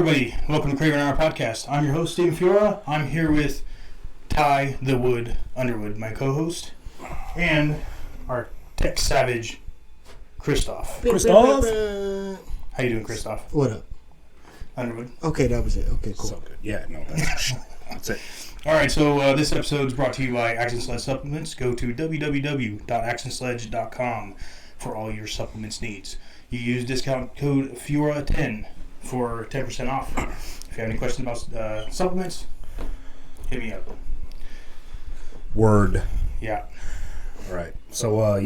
everybody. Welcome to Cravin, our podcast. I'm your host, Stephen Fiora. I'm here with Ty the Wood Underwood, my co-host, and our tech savage, Christoph. Christoph? How you doing, Christoph? What up? Underwood. Okay, that was it. Okay, cool. So good. Yeah, no, that's it. All right, so this episode is brought to you by Action Sledge Supplements. Go to www.actionsledge.com for all your supplements needs. You use discount code FIORA10 for 10% off. If you have any questions about supplements, hit me up. Word. Yeah. All right. So,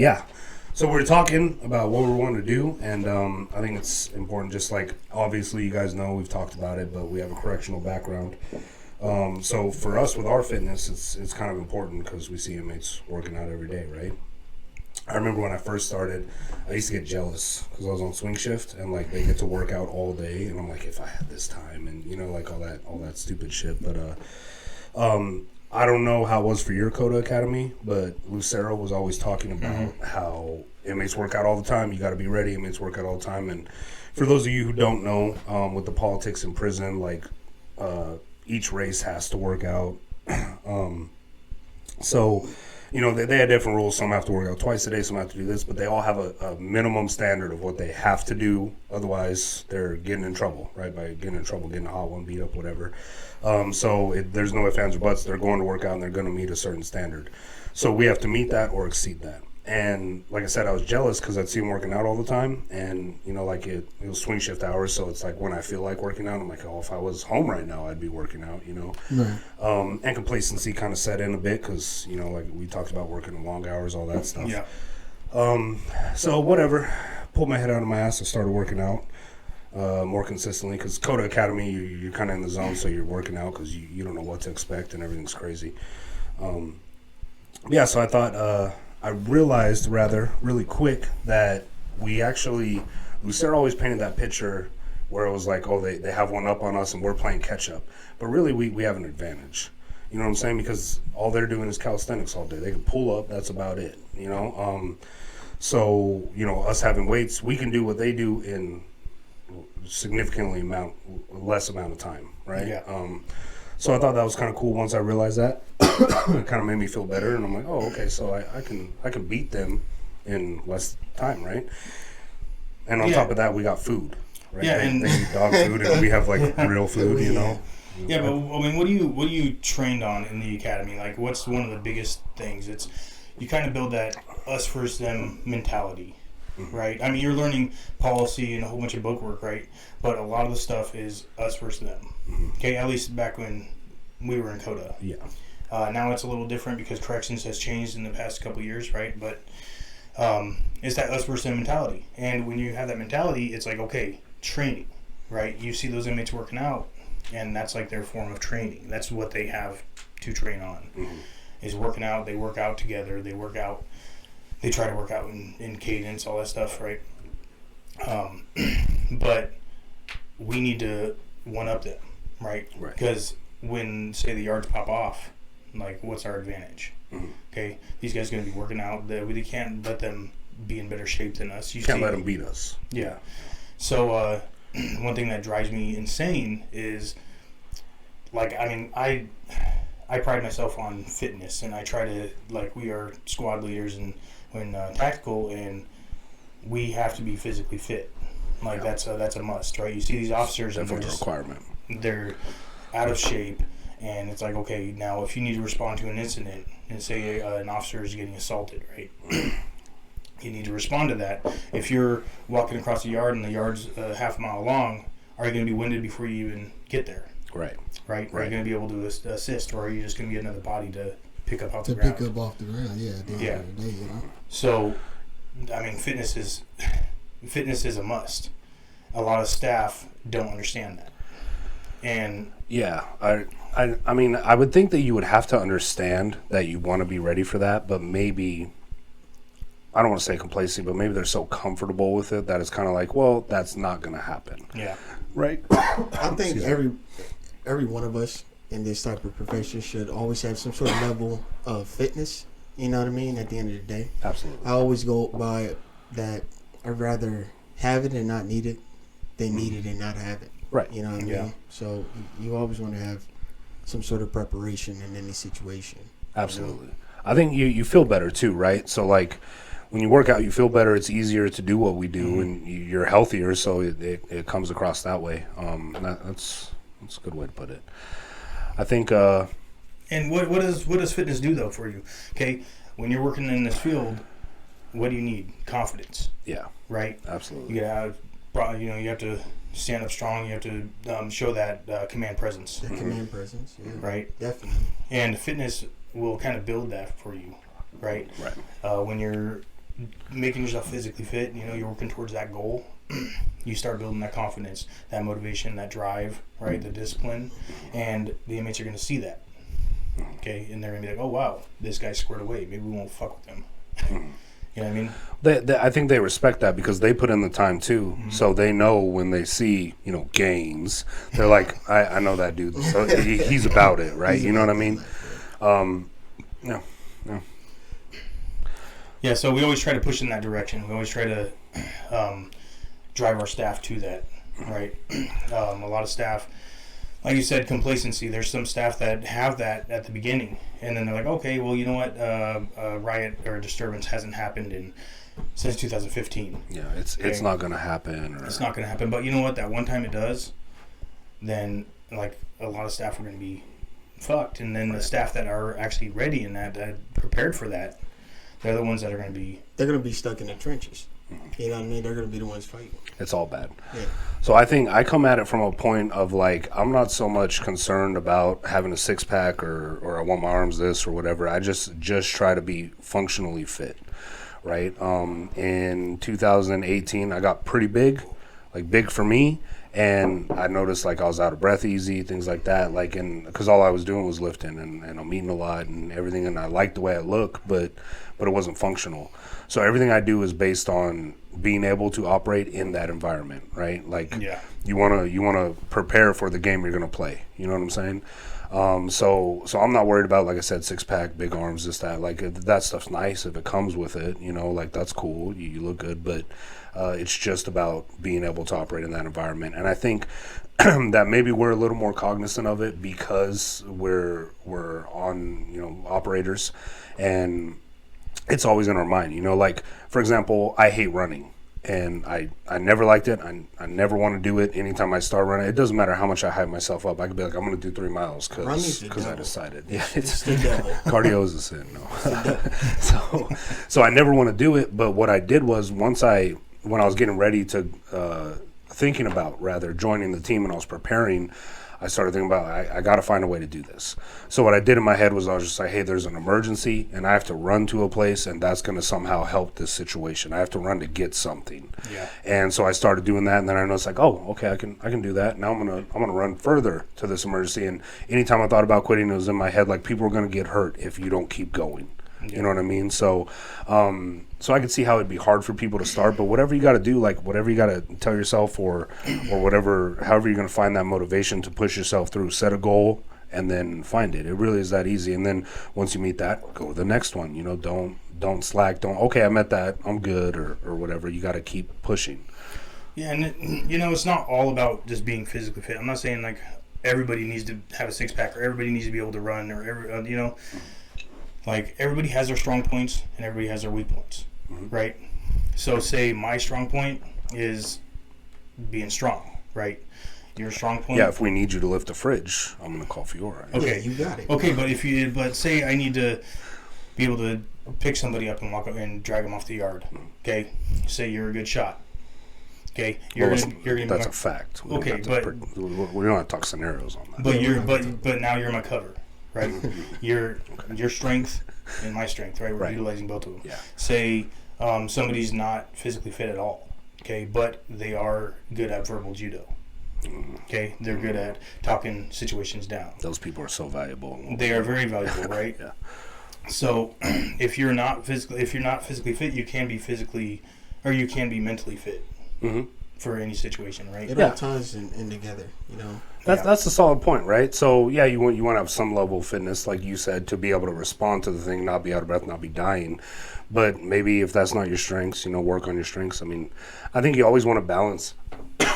So we're talking about what we want to do, and I think it's important, just like, obviously, you guys know, we've talked about it, but we have a correctional background. So for us, with our fitness, it's kind of important because we see inmates working out every day, right? I remember when I first started, I used to get jealous because I was on swing shift and like they get to work out all day, and I'm like, if I had this time, and you know, like all that stupid shit. But I don't know how it was for your Coda Academy, but Lucero was always talking about how inmates work out all the time. You got to be ready. Inmates work out all the time. And for those of you who don't know, with the politics in prison, like each race has to work out. So. You know, they have different rules. Some have to work out twice a day, some have to do this, but they all have a minimum standard of what they have to do. Otherwise, they're getting in trouble, right? By getting in trouble, getting a hot one, beat up, whatever. There's no ifs, ands, or buts. They're going to work out, and they're going to meet a certain standard. So we have to meet that or exceed that. And like I said, I was jealous because I'd see them working out all the time. And, you know, like it was swing shift hours. So it's like when I feel like working out, I'm like, oh, if I was home right now, I'd be working out, you know. Right. And complacency kind of set in a bit because, you know, like we talked about working long hours, all that stuff. Yeah. So whatever. Pulled my head out of my ass and started working out more consistently because Coda Academy, you're kind of in the zone, so you're working out because you don't know what to expect and everything's crazy. So I thought... I realized really quick that Lucero always painted that picture where it was like, oh, they have one up on us and we're playing catch up. But really we have an advantage. You know what I'm saying? Because all they're doing is calisthenics all day. They can pull up, that's about it, you know? So, you know, us having weights, we can do what they do in significantly less amount of time, right? Yeah. So I thought that was kind of cool once I realized that. It kind of made me feel better, and I'm like, oh, okay, so I can beat them in less time, right? And on top of that, we got food, right? Yeah, they eat dog food, and we have like real food, you know. Yeah, but I mean, what are you trained on in the academy? Like, what's one of the biggest things? It's you kind of build that us versus them mentality, right? I mean, you're learning policy and a whole bunch of book work, right? But a lot of the stuff is us versus them. Okay, at least back when we were in Coda. Yeah. Now it's a little different because corrections has changed in the past couple of years, right? But it's that us versus them mentality. And when you have that mentality, it's like, okay, training, right? You see those inmates working out, and that's like their form of training. That's what they have to train on, is working out. They work out together. They work out. They try to work out in cadence, all that stuff, right? But we need to one-up them, right? Because when, say, the yards pop off, like, what's our advantage? Okay, these guys are going to be working out. We can't let them be in better shape than us. You can't let them beat us. Yeah. So one thing that drives me insane is, like, I mean, I pride myself on fitness, and I try to, like, we are squad leaders and when tactical, and we have to be physically fit. Like, that's a must, right? You see these officers, and definitely a requirement. They're out of shape, and it's like, okay, now if you need to respond to an incident, and say an officer is getting assaulted, right? You need to respond to that. If you're walking across the yard and the yard's half a mile long, are you going to be winded before you even get there? Right. Are you going to be able to assist, or are you just going to be another body to pick up off the ground? To pick up off the ground, yeah. Yeah. You know? So, I mean, fitness is a must. A lot of staff don't understand that. And yeah, I mean, I would think that you would have to understand that you want to be ready for that, but maybe, I don't want to say complacency, but maybe they're so comfortable with it that it's kind of like, well, that's not going to happen. Yeah. Right? I think every one of us in this type of profession should always have some sort of level of fitness, you know what I mean, at the end of the day. Absolutely. I always go by that I'd rather have it and not need it than need it and not have it. Right. You know what I mean? Yeah. So you always want to have some sort of preparation in any situation. Absolutely. I think you feel better too, right? So like when you work out, you feel better. It's easier to do what we do, and you're healthier. So it comes across that way. That's a good way to put it. I think. And what does fitness do though for you? Okay, when you're working in this field, what do you need? Confidence. Yeah. Right. Absolutely. You have to stand up strong. You have to show that command presence. The command presence, yeah. Right. Definitely. And fitness will kind of build that for you, right? Right. When you're making yourself physically fit, you're working towards that goal. You start building that confidence, that motivation, that drive, right? The discipline, and the inmates are going to see that. Okay, and they're going to be like, "Oh wow, this guy's squared away. Maybe we won't fuck with him." You know what I mean? I think they respect that because they put in the time too, so they know when they see gains, they're like, I know that dude, so he's about it, right? You know what I mean? Yeah. Yeah. So we always try to push in that direction. We always try to drive our staff to that, right? A lot of staff, like you said, complacency. There's some staff that have that at the beginning, and then they're like, okay, well, you know what? A riot or a disturbance hasn't happened since 2015. Yeah, it's not going to happen. It's not going to happen. But you know what? That one time it does, then like a lot of staff are going to be fucked. And then the staff that are actually ready and that prepared for that, they're the ones that are going to be... They're going to be stuck in the trenches. You know what I mean? They're going to be the ones fighting. It's all bad. Yeah. So I think I come at it from a point of like, I'm not so much concerned about having a six pack or I want my arms this or whatever. I just try to be functionally fit, right? In 2018, I got pretty big, like big for me. And I noticed like I was out of breath easy, things like that. Like, because all I was doing was lifting and I'm eating a lot and everything. And I liked the way I look, but it wasn't functional. So everything I do is based on being able to operate in that environment, right? Like you want to prepare for the game you're going to play. You know what I'm saying? So I'm not worried about, like I said, six pack, big arms, this, that. Like that stuff's nice if it comes with it, like that's cool. You look good, but it's just about being able to operate in that environment. And I think that maybe we're a little more cognizant of it because we're on, operators, and it's always in our mind, like, for example, I hate running. And I never liked it. I never want to do it. Anytime I start running, it doesn't matter how much I hype myself up. I could be like, I'm going to do 3 miles because I decided. Yeah, it's the devil. Cardio is a sin. No. So I never want to do it. But what I did was when I was getting ready to thinking about rather joining the team and I was preparing, I started thinking about I got to find a way to do this. So what I did in my head was I was just like, hey, there's an emergency and I have to run to a place and that's going to somehow help this situation. I have to run to get something. Yeah. And so I started doing that, and then I noticed like, oh, okay, I can do that. Now I'm gonna run further to this emergency. And anytime I thought about quitting, it was in my head like people are going to get hurt if you don't keep going. Yeah. You know what I mean? So so I could see how it'd be hard for people to start, but whatever you got to do, like whatever you got to tell yourself or whatever, however you're going to find that motivation to push yourself through, set a goal and then find it. It really is that easy. And then once you meet that, go to the next one. Don't slack. Okay, I met that. I'm good or whatever. You got to keep pushing. Yeah, and it's not all about just being physically fit. I'm not saying like everybody needs to have a six pack or everybody needs to be able to run or like everybody has their strong points and everybody has their weak points, right? So say my strong point is being strong, right? Your strong point. Yeah, if we need you to lift a fridge, I'm gonna call Fiora. Okay, you got it. Okay, but say I need to be able to pick somebody up and walk up and drag them off the yard. Okay, say you're a good shot. Okay, you're gonna. That's a fact. We don't have to talk scenarios on that. But now you're my cover. Right, your strength and my strength, right? We're utilizing both of them. Yeah. Say somebody's not physically fit at all, okay, but they are good at verbal judo. Okay, they're good at talking situations down. Those people are so valuable. They are very valuable, right? Yeah. So if you're not physically fit, you can be mentally fit for any situation, right? It all ties in together, That's a solid point, right? So yeah, you want to have some level of fitness, like you said, to be able to respond to the thing, not be out of breath, not be dying. But maybe if that's not your strengths, work on your strengths. I mean, I think you always want to balance.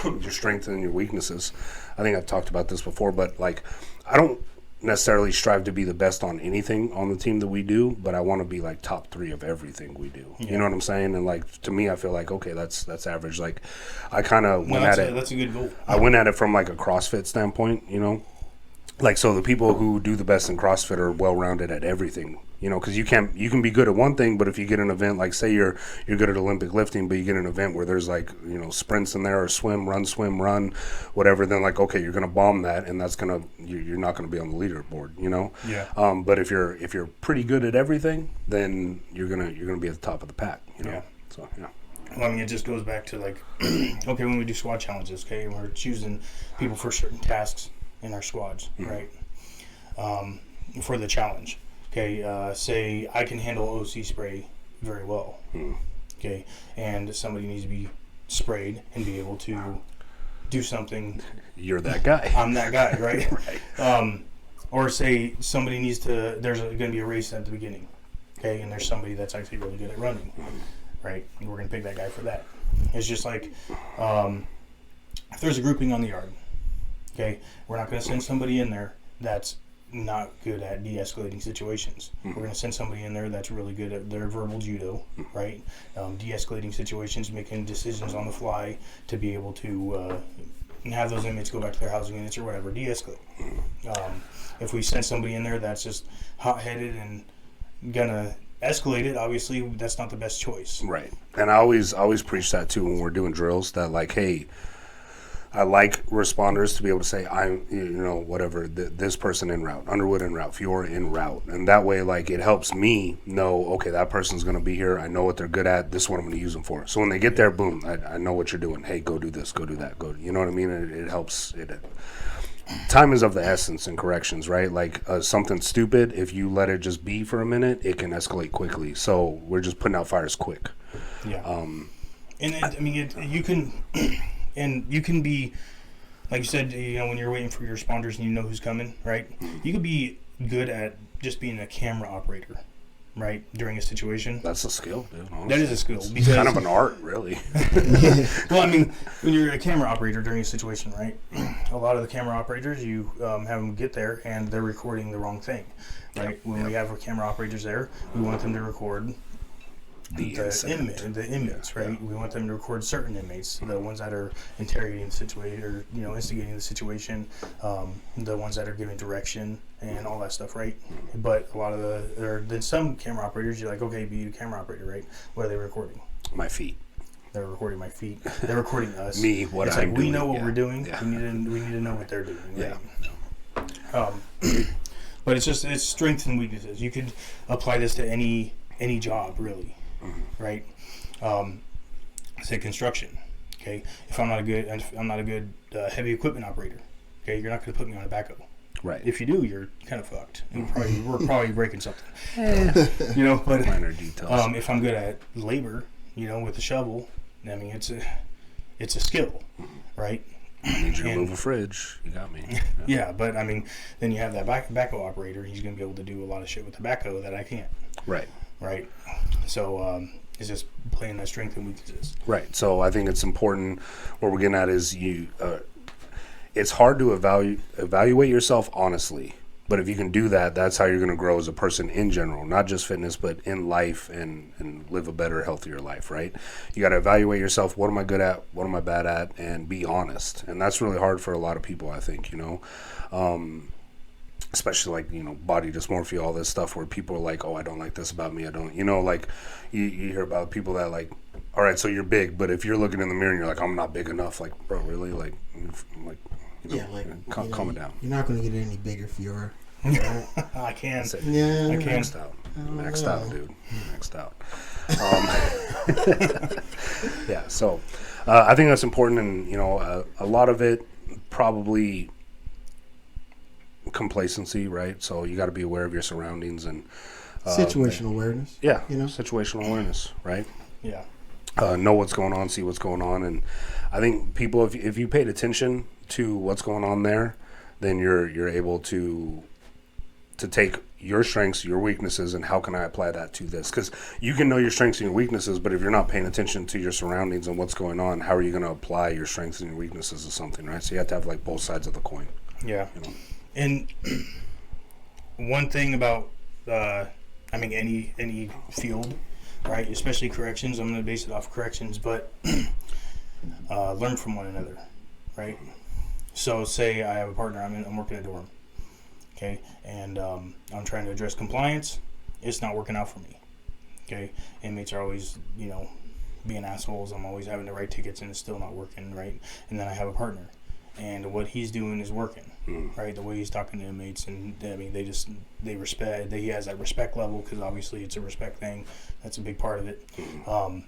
your strengths and your weaknesses. I think I've talked about this before, but like, I don't necessarily strive to be the best on anything on the team that we do, but I want to be like top 3 of everything we do. You know what I'm saying? And like, to me, I feel like, okay, that's average. Like, I kind of went at it. That's a good goal. I went at it from like a CrossFit standpoint, you know? Like, so the people who do the best in CrossFit are well-rounded at everything, you know, because you can be good at one thing, but if you get an event, like say you're good at Olympic lifting, but you get an event where there's like, you know, sprints in there or swim, run, whatever, then like, okay, you're going to bomb that, and that's going to, you're not going to be on the leaderboard, you know? Yeah. But if you're pretty good at everything, then you're going to be at the top of the pack, you know? Yeah. So, yeah. Well, I mean, it just goes back to like, okay, when we do squad challenges, okay, we're choosing people for certain tasks in our squads, right? For the challenge, okay. Say I can handle OC spray very well, okay, and somebody needs to be sprayed and be able to do something. You're that guy. I'm that guy, right? Right. Or say somebody needs to. There's going to be a race at the beginning, okay, and there's somebody that's actually really good at running, right? And we're going to pick that guy for that. It's just like if there's a grouping on the yard. Okay, we're not going to send somebody in there that's not good at de-escalating situations. We're going to send somebody in there that's really good at their verbal judo, right? De-escalating situations, making decisions on the fly to be able to have those inmates go back to their housing units or whatever, de-escalate. If we send somebody in there that's just hot-headed and going to escalate it, obviously that's not the best choice. Right. And I always preach that too when we're doing drills, that like, hey, I like responders to be able to say, whatever, this person en route, Underwood en route, Fiore en route. And that way, like, it helps me know, okay, that person's going to be here. I know what they're good at. This is what I'm going to use them for. So when they get there, boom, I know what you're doing. Hey, go do this, go do that, you know what I mean? It helps. Time is of the essence in corrections, right? Like, something stupid, if you let it just be for a minute, it can escalate quickly. So we're just putting out fires quick. Yeah. You can... And you can be, like you said, you know, when you're waiting for your responders and you know who's coming, right? You could be good at just being a camera operator, right, during a situation. That's a skill, dude. Honestly. That is a skill. It's kind of an art, really. Well, I mean, when you're a camera operator during a situation, right, a lot of the camera operators, you have them get there and they're recording the wrong thing, right? When we have our camera operators there, we want them to record the inmates, right? We want them to record certain inmates, the ones that are interrogating the situation or, you know, instigating the situation, the ones that are giving direction and all that stuff, right? But a lot of then some camera operators, you're like, okay, be a camera operator, right? What are they recording? My feet. They're recording my feet. They're recording us. Me, what it's I'm like, doing. we know what yeah. we're doing. Yeah. We need to know what they're doing. Right? Yeah. But it's strengths and weaknesses. You could apply this to any job, really. Right? Say construction. Okay, if I'm not a good heavy equipment operator. Okay, you're not going to put me on a backhoe. Right. If you do, you're kind of fucked. We're probably breaking something. You know, but minor details. if I'm good at labor, you know, with a shovel, I mean, it's a skill, right? I need you to move a fridge. You got me. Yeah, but I mean, then you have that backhoe operator. He's going to be able to do a lot of shit with the backhoe that I can't. Right. Right. So it's just playing that strength and weaknesses. Right. So I think it's important. What we're getting at is it's hard to evaluate yourself honestly. But if you can do that, that's how you're going to grow as a person in general, not just fitness, but in life and live a better, healthier life, right? You got to evaluate yourself. What am I good at? What am I bad at? And be honest. And that's really hard for a lot of people, I think, you know. Especially like, you know, body dysmorphia, all this stuff where people are like, oh, I don't like this about me. I don't, you know, like you hear about people that like, all right, so you're big, but if you're looking in the mirror and you're like, I'm not big enough, like, bro, really? Like you know, Yeah, like calm it down. You're not going to get any bigger if you're. I can. Yeah, I can. Maxed out. Maxed out, dude. Maxed out. Yeah, so I think that's important, and, you know, a lot of it probably complacency, right? So you got to be aware of your surroundings and situational awareness. Yeah, you know, situational awareness, right? Yeah. Know what's going on, see what's going on, and I think people, if you paid attention to what's going on there, then you're able to to take your strengths, your weaknesses, and how can I apply that to this? Because you can know your strengths and your weaknesses, but if you're not paying attention to your surroundings and what's going on, how are you going to apply your strengths and your weaknesses to something, right? So you have to have like both sides of the coin. Yeah. You know? And one thing about, any field, right? Especially corrections. I'm going to base it off corrections, but learn from one another, right? So say I have a partner. I'm working a dorm, okay, and I'm trying to address compliance. It's not working out for me, okay. Inmates are always, being assholes. I'm always having to write tickets, and it's still not working, right? And then I have a partner, and what he's doing is working, right? The way he's talking to inmates, and they respect. He has that respect level because obviously it's a respect thing. That's a big part of it, and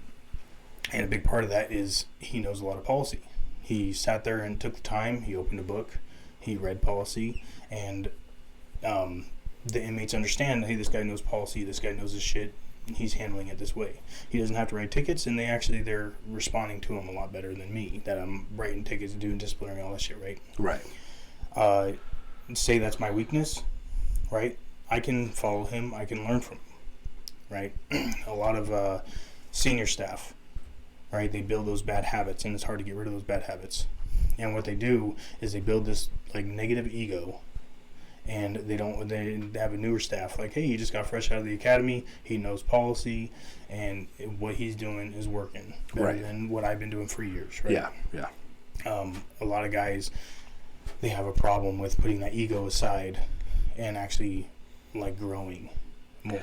a big part of that is he knows a lot of policy. He sat there and took the time. He opened a book. He read policy, and the inmates understand. Hey, this guy knows policy. This guy knows his shit. He's handling it this way. He doesn't have to write tickets, and they're responding to him a lot better than me. That I'm writing tickets, doing disciplinary, all that shit, right? Right. Say that's my weakness, right? I can follow him. I can learn from him, right? A lot of senior staff, right? They build those bad habits, and it's hard to get rid of those bad habits. And what they do is they build this like negative ego, and they have a newer staff like, hey, he just got fresh out of the academy. He knows policy, and what he's doing is working better than what I've been doing for years, right? Yeah. A lot of guys, they have a problem with putting that ego aside and actually like growing more.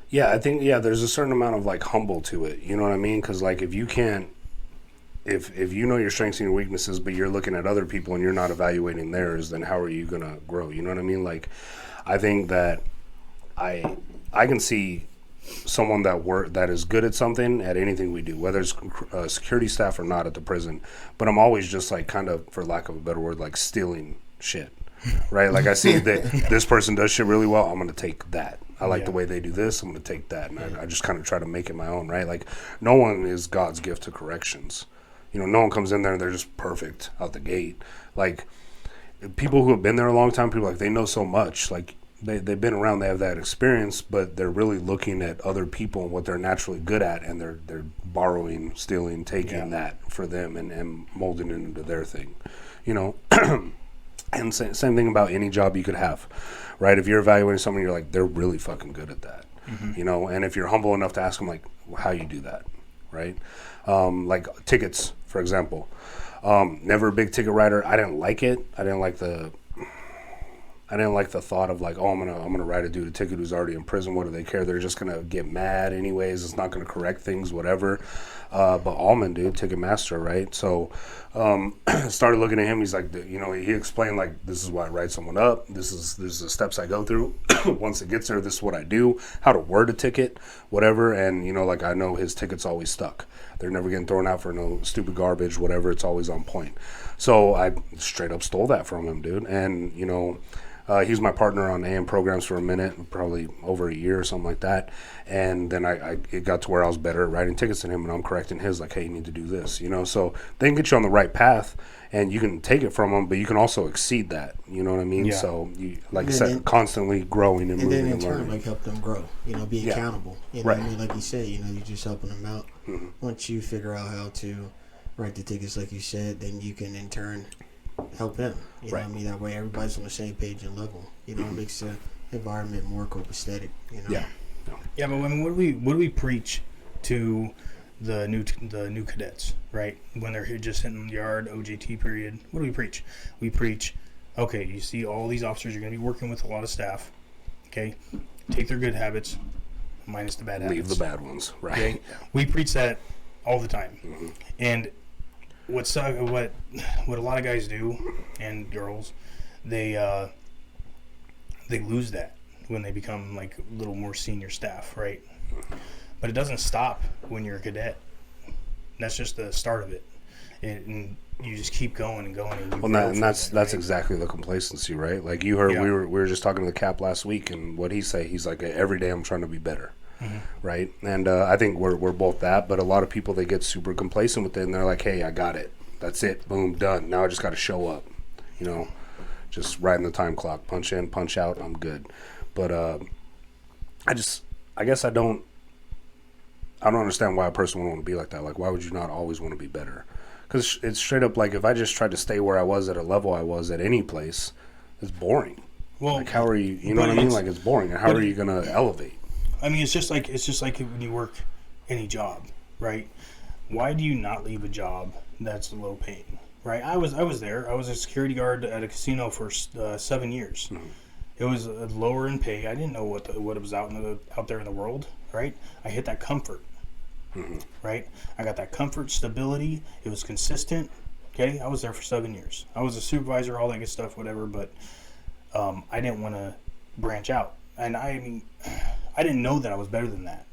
Yeah, I think there's a certain amount of like humble to it. You know what I mean? Because like if you can't, if you know your strengths and your weaknesses, but you're looking at other people and you're not evaluating theirs, then how are you gonna grow? You know what I mean? Like, I think that I can see someone that is good at something at anything we do, whether it's security staff or not at the prison. But I'm always just like kind of, for lack of a better word, like stealing shit, right? Like I see that this person does shit really well. I'm gonna take that. I like the way they do this. I'm gonna take that, and I just kind of try to make it my own, right? Like no one is God's gift to corrections. No one comes in there and they're just perfect out the gate. Like people who have been there a long time, people like they know so much. Like they've been around, they have that experience, but they're really looking at other people and what they're naturally good at, and they're borrowing, stealing, taking that for them and molding it into their thing. And same thing about any job you could have, right? If you're evaluating someone, you're like, they're really fucking good at that, and if you're humble enough to ask them like how you do that, right? Like tickets, for example. Never a big ticket writer. I didn't like it. I didn't like the thought of like, oh, I'm gonna write a dude a ticket who's already in prison. What do they care? They're just gonna get mad anyways. It's not gonna correct things, whatever. But Allman, dude, ticket master, right? So started looking at him. He's like, he explained like, this is why I write someone up. This is the steps I go through. Once it gets there, this is what I do. How to word a ticket, whatever. And like I know his tickets always stuck. They're never getting thrown out for no stupid garbage, whatever. It's always on point. So I straight up stole that from him, dude. And he was my partner on AM programs for a minute, probably over a year or something like that. And then it got to where I was better at writing tickets than him, and I'm correcting his, like, hey, you need to do this, So they can get you on the right path, and you can take it from them, but you can also exceed that. You know what I mean? Yeah. So, you, like I said, constantly growing and moving and learning. And then in turn, like, help them grow, be accountable. You know what I mean? Like you said, you're just helping them out. Mm-hmm. Once you figure out how to write the tickets, like you said, then you can, in turn, help him. You know what I mean? That way everybody's on the same page and level. It makes the environment more copacetic, Yeah. Yeah, but what do we preach to the new cadets, right? When they're here just hitting the yard, OJT period, what do we preach? We preach, okay, you see all these officers, you're going to be working with a lot of staff, okay? Take their good habits, minus the bad habits. Leave the bad ones, right? Okay? We preach that all the time. Mm-hmm. And what a lot of guys do, and girls, they lose that when they become like a little more senior staff, right? But it doesn't stop when you're a cadet. That's just the start of it, and you just keep going and going. And that's exactly the complacency, right? Like you heard, we were just talking to the cap last week, and what he's like, every day I'm trying to be better. Mm-hmm. Right, and I think we're both that, but a lot of people, they get super complacent with it, and they're like, hey, I got it, that's it, boom, done, now I just got to show up, just riding the time clock, punch in, punch out, I'm good. But I guess I don't understand why a person would want to be like that. Like, why would you not always want to be better? Because it's straight up like, if I just tried to stay where I was at a level I was at any place, it's boring. Well, like, how are you? You know what I mean? Like, it's boring. And how are you gonna elevate? I mean, it's just like when you work any job, right? Why do you not leave a job that's low paying, right? I was there. I was a security guard at a casino for 7 years. Mm-hmm. It was lower in pay. I didn't know what it was out there in the world, right? I hit that comfort, mm-hmm. right? I got that comfort, stability. It was consistent. Okay, I was there for 7 years. I was a supervisor, all that good stuff, whatever. But I didn't want to branch out, and I mean, I didn't know that I was better than that,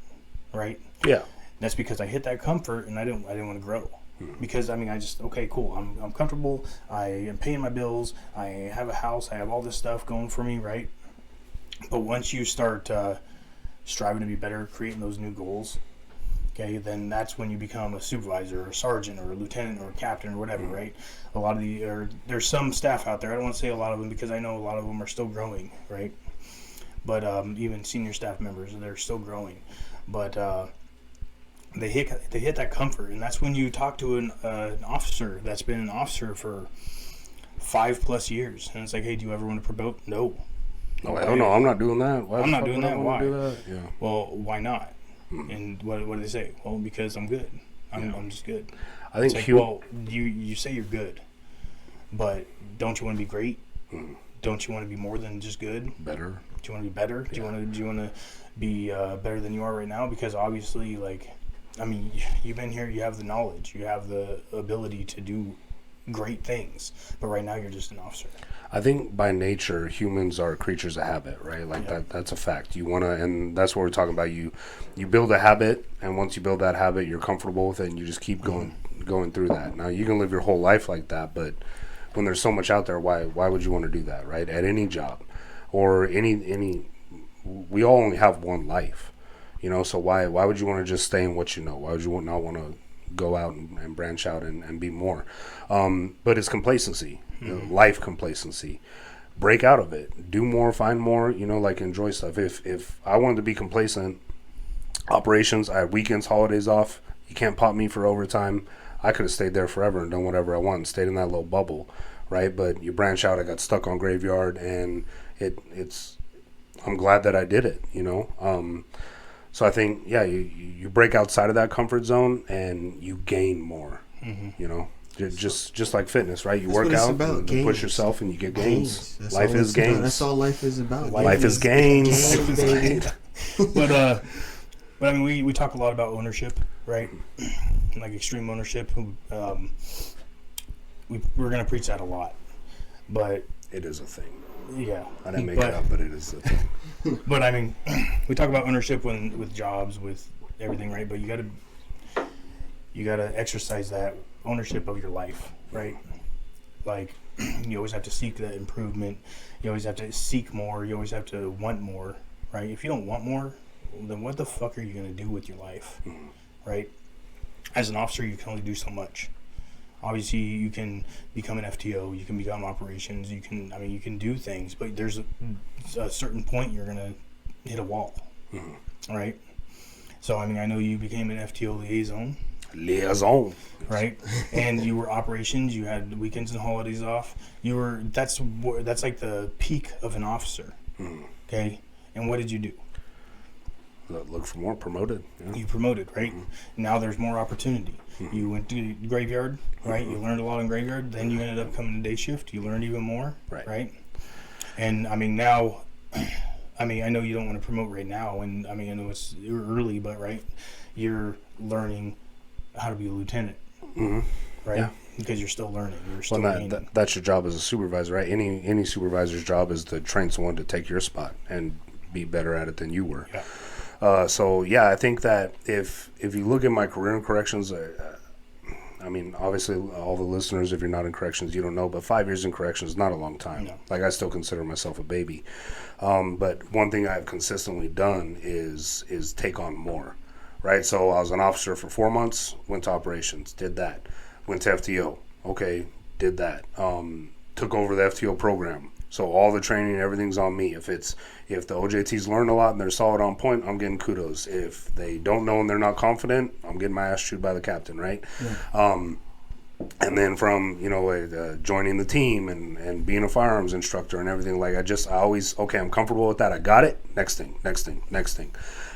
right? Yeah. That's because I hit that comfort, and I didn't want to grow. Because I mean, okay, cool. I'm comfortable. I am paying my bills. I have a house. I have all this stuff going for me, right? But once you start striving to be better, creating those new goals, okay, then that's when you become a supervisor or a sergeant or a lieutenant or a captain or whatever, right? A lot of there's some staff out there. I don't want to say a lot of them because I know a lot of them are still growing, right? But even senior staff members, they're still growing. But they hit that comfort, and that's when you talk to an officer that's been an officer for 5+ years, and it's like, hey, do you ever want to promote? No. No, I don't know. I'm not doing that. I'm not doing that. Why? Do that? Yeah. Well, why not? And what do they say? Well, because I'm good. I'm just good. I think. It's like, well, you say you're good, but don't you want to be great? Don't you want to be more than just good? Better. Do you want to be better? Yeah. Do you want to be better than you are right now? Because obviously, like, I mean, you've been here. You have the knowledge. You have the ability to do great things. But right now, you're just an officer. I think by nature, humans are creatures of habit, right? Like that's a fact. You want to, and that's what we're talking about. You build a habit, and once you build that habit, you're comfortable with it, and you just keep going through that. Now, you can live your whole life like that, but when there's so much out there, why would you want to do that, right? At any job or any we all only have one life. You know, so why would you want to just stay in what you know? Why would you not want to go out and branch out and be more? But it's complacency, life complacency. Break out of it. Do more, find more, you know, like enjoy stuff. If I wanted to be complacent, operations, I had weekends, holidays off, you can't pop me for overtime. I could have stayed there forever and done whatever I want and stayed in that little bubble, right? But you branch out, I got stuck on graveyard, and it's I'm glad that I did it, you know? So I think, yeah, you break outside of that comfort zone and you gain more, you know, just like fitness, right? You That's work out, and push yourself, and you get gains. Life is gains. gains. That's all life is about. Life is gains. But I mean, we talk a lot about ownership, right? Like extreme ownership. We're going to preach that a lot, but it is a thing. Yeah, I didn't make it up, but it is a thing. But I mean, we talk about ownership with jobs, with everything, right? But you gotta exercise that ownership of your life, right? Like, you always have to seek that improvement. You always have to seek more. You always have to want more, right? If you don't want more, then what the fuck are you gonna do with your life, right? As an officer, you can only do so much. Obviously, you can become an FTO, you can become operations, you can do things, but there's a certain point you're going to hit a wall, right? So, I mean, I know you became an FTO liaison. Right? And you were operations, you had weekends and holidays off. That's like the peak of an officer, okay? And what did you do? Look for more, promoted. Yeah. You promoted, right? Now there's more opportunity. You went to graveyard, right? You learned a lot in graveyard. Then you ended up coming to day shift. You learned even more, right? And I mean, now, I mean, I know you don't want to promote right now, and I mean, I know it's early, but right, you're learning how to be a lieutenant, right? Yeah. Because you're still learning. You're still that's your job as a supervisor, right? Any supervisor's job is to train someone to take your spot and be better at it than you were. Yeah. So yeah, I think that if you look at my career in corrections, I mean, obviously all the listeners, if you're not in corrections, you don't know, but 5 years in corrections is not a long time. No. Like, I still consider myself a baby. But one thing I've consistently done is take on more, right? So I was an officer for 4 months, went to operations, did that, went to FTO, okay, did that, took over the FTO program, So all the training, everything's on me. If the OJTs learn a lot and they're solid on point, I'm getting kudos. If they don't know and they're not confident, I'm getting my ass chewed by the captain, right? Yeah. And then from, joining the team and being a firearms instructor and everything, like I always, okay, I'm comfortable with that. I got it. Next thing.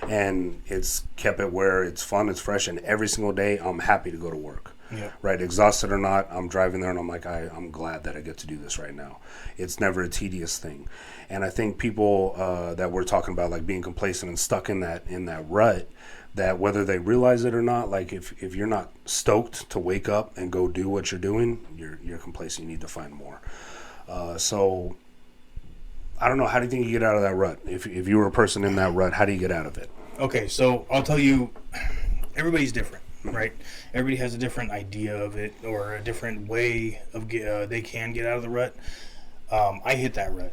And it's kept it where it's fun, it's fresh, and every single day I'm happy to go to work. Yeah. Right, exhausted or not, I'm driving there and I'm like, I'm glad that I get to do this right now. It's never a tedious thing. And I think people that we're talking about, like being complacent and stuck in that rut, that whether they realize it or not, like if you're not stoked to wake up and go do what you're doing, you're complacent. You need to find more. So I don't know. How do you think you get out of that rut? If you were a person in that rut, how do you get out of it? Okay, so I'll tell you, everybody's different, right? Everybody has a different idea of it or a different way of they can get out of the rut. I hit that rut,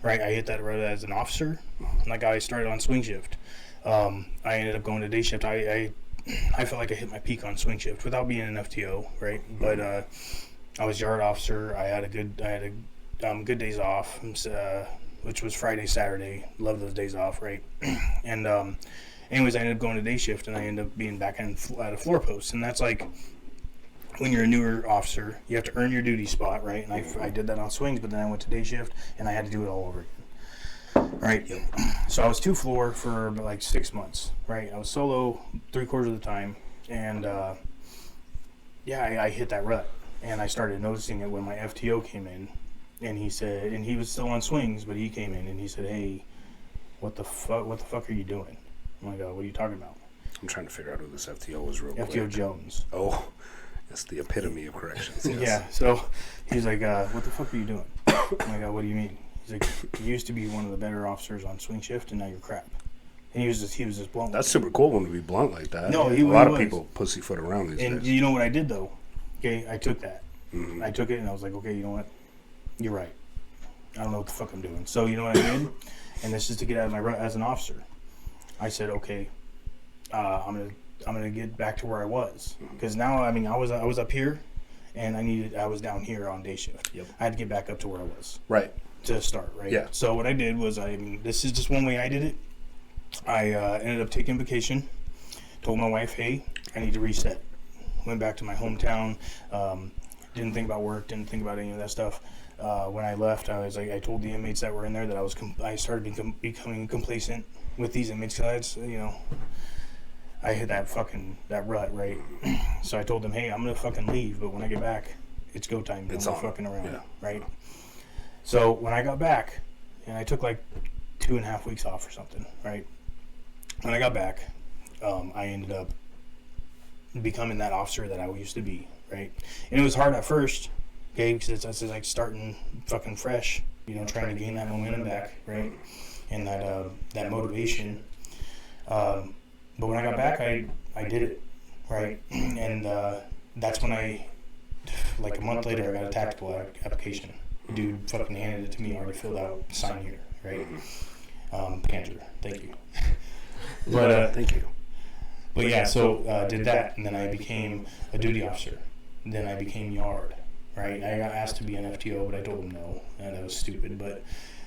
right? I hit that rut as an officer. Like I started on swing shift. I ended up going to day shift. I felt like I hit my peak on swing shift without being an FTO, right? But I was yard officer. I had good days off, which was Friday, Saturday. Love those days off, right? And anyways, I ended up going to day shift, and I ended up being back at a floor post. And that's like when you're a newer officer, you have to earn your duty spot, right? And I did that on swings, but then I went to day shift, and I had to do it all over again, right? So I was 2 floor for like 6 months, right? I was solo 3/4 of the time, and I hit that rut, and I started noticing it when my FTO came in, and he said, and he was still on swings, but he came in and he said, "Hey, what the fuck are you doing?" I'm like, "What are you talking about?" I'm trying to figure out who this FTO was real quick. FTO Jones. Oh, that's the epitome of corrections. Yes. Yeah, so he's like, "What the fuck are you doing?" I'm like, "What do you mean?" He's like, "You used to be one of the better officers on swing shift, and now you're crap." And he was just blunt. That's super cool when to be blunt like that. No, a lot of people pussyfoot around these days. And you know what I did though? Okay, I took that. Mm-hmm. I took it and I was like, okay, you know what? You're right. I don't know what the fuck I'm doing. So you know what I did? And this is to get out of my rut as an officer. I said, okay, I'm gonna get back to where I was, because now I was up here, and I was down here on day shift. Yep. I had to get back up to where I was. Right. To start, right? Yeah. So what I did was, this is just one way I did it. I ended up taking vacation. Told my wife, hey, I need to reset. Went back to my hometown. Didn't think about work. Didn't think about any of that stuff. When I left, I was like, I told the inmates that were in there that I started becoming complacent with these inmates, because I hit that rut, right? So I told them, hey, I'm gonna fucking leave, but when I get back, it's go time. It's no on. Fucking around, Yeah. right? So when I got back, and I took like 2.5 weeks off or something, right? When I got back, I ended up becoming that officer that I used to be, right? And it was hard at first, okay, because it's like starting fucking fresh, trying to gain that momentum back, right? And that motivation. But when I got back, I did it, right? And that's when like a month later, I got a tactical application. Dude fucking handed it to me, already filled out, sign here, right? Panzer, thank you. But thank you. But yeah, so did that, and then I became a duty officer. Then I became yard, right? I got asked to be an FTO, but I told them no, and that was stupid. But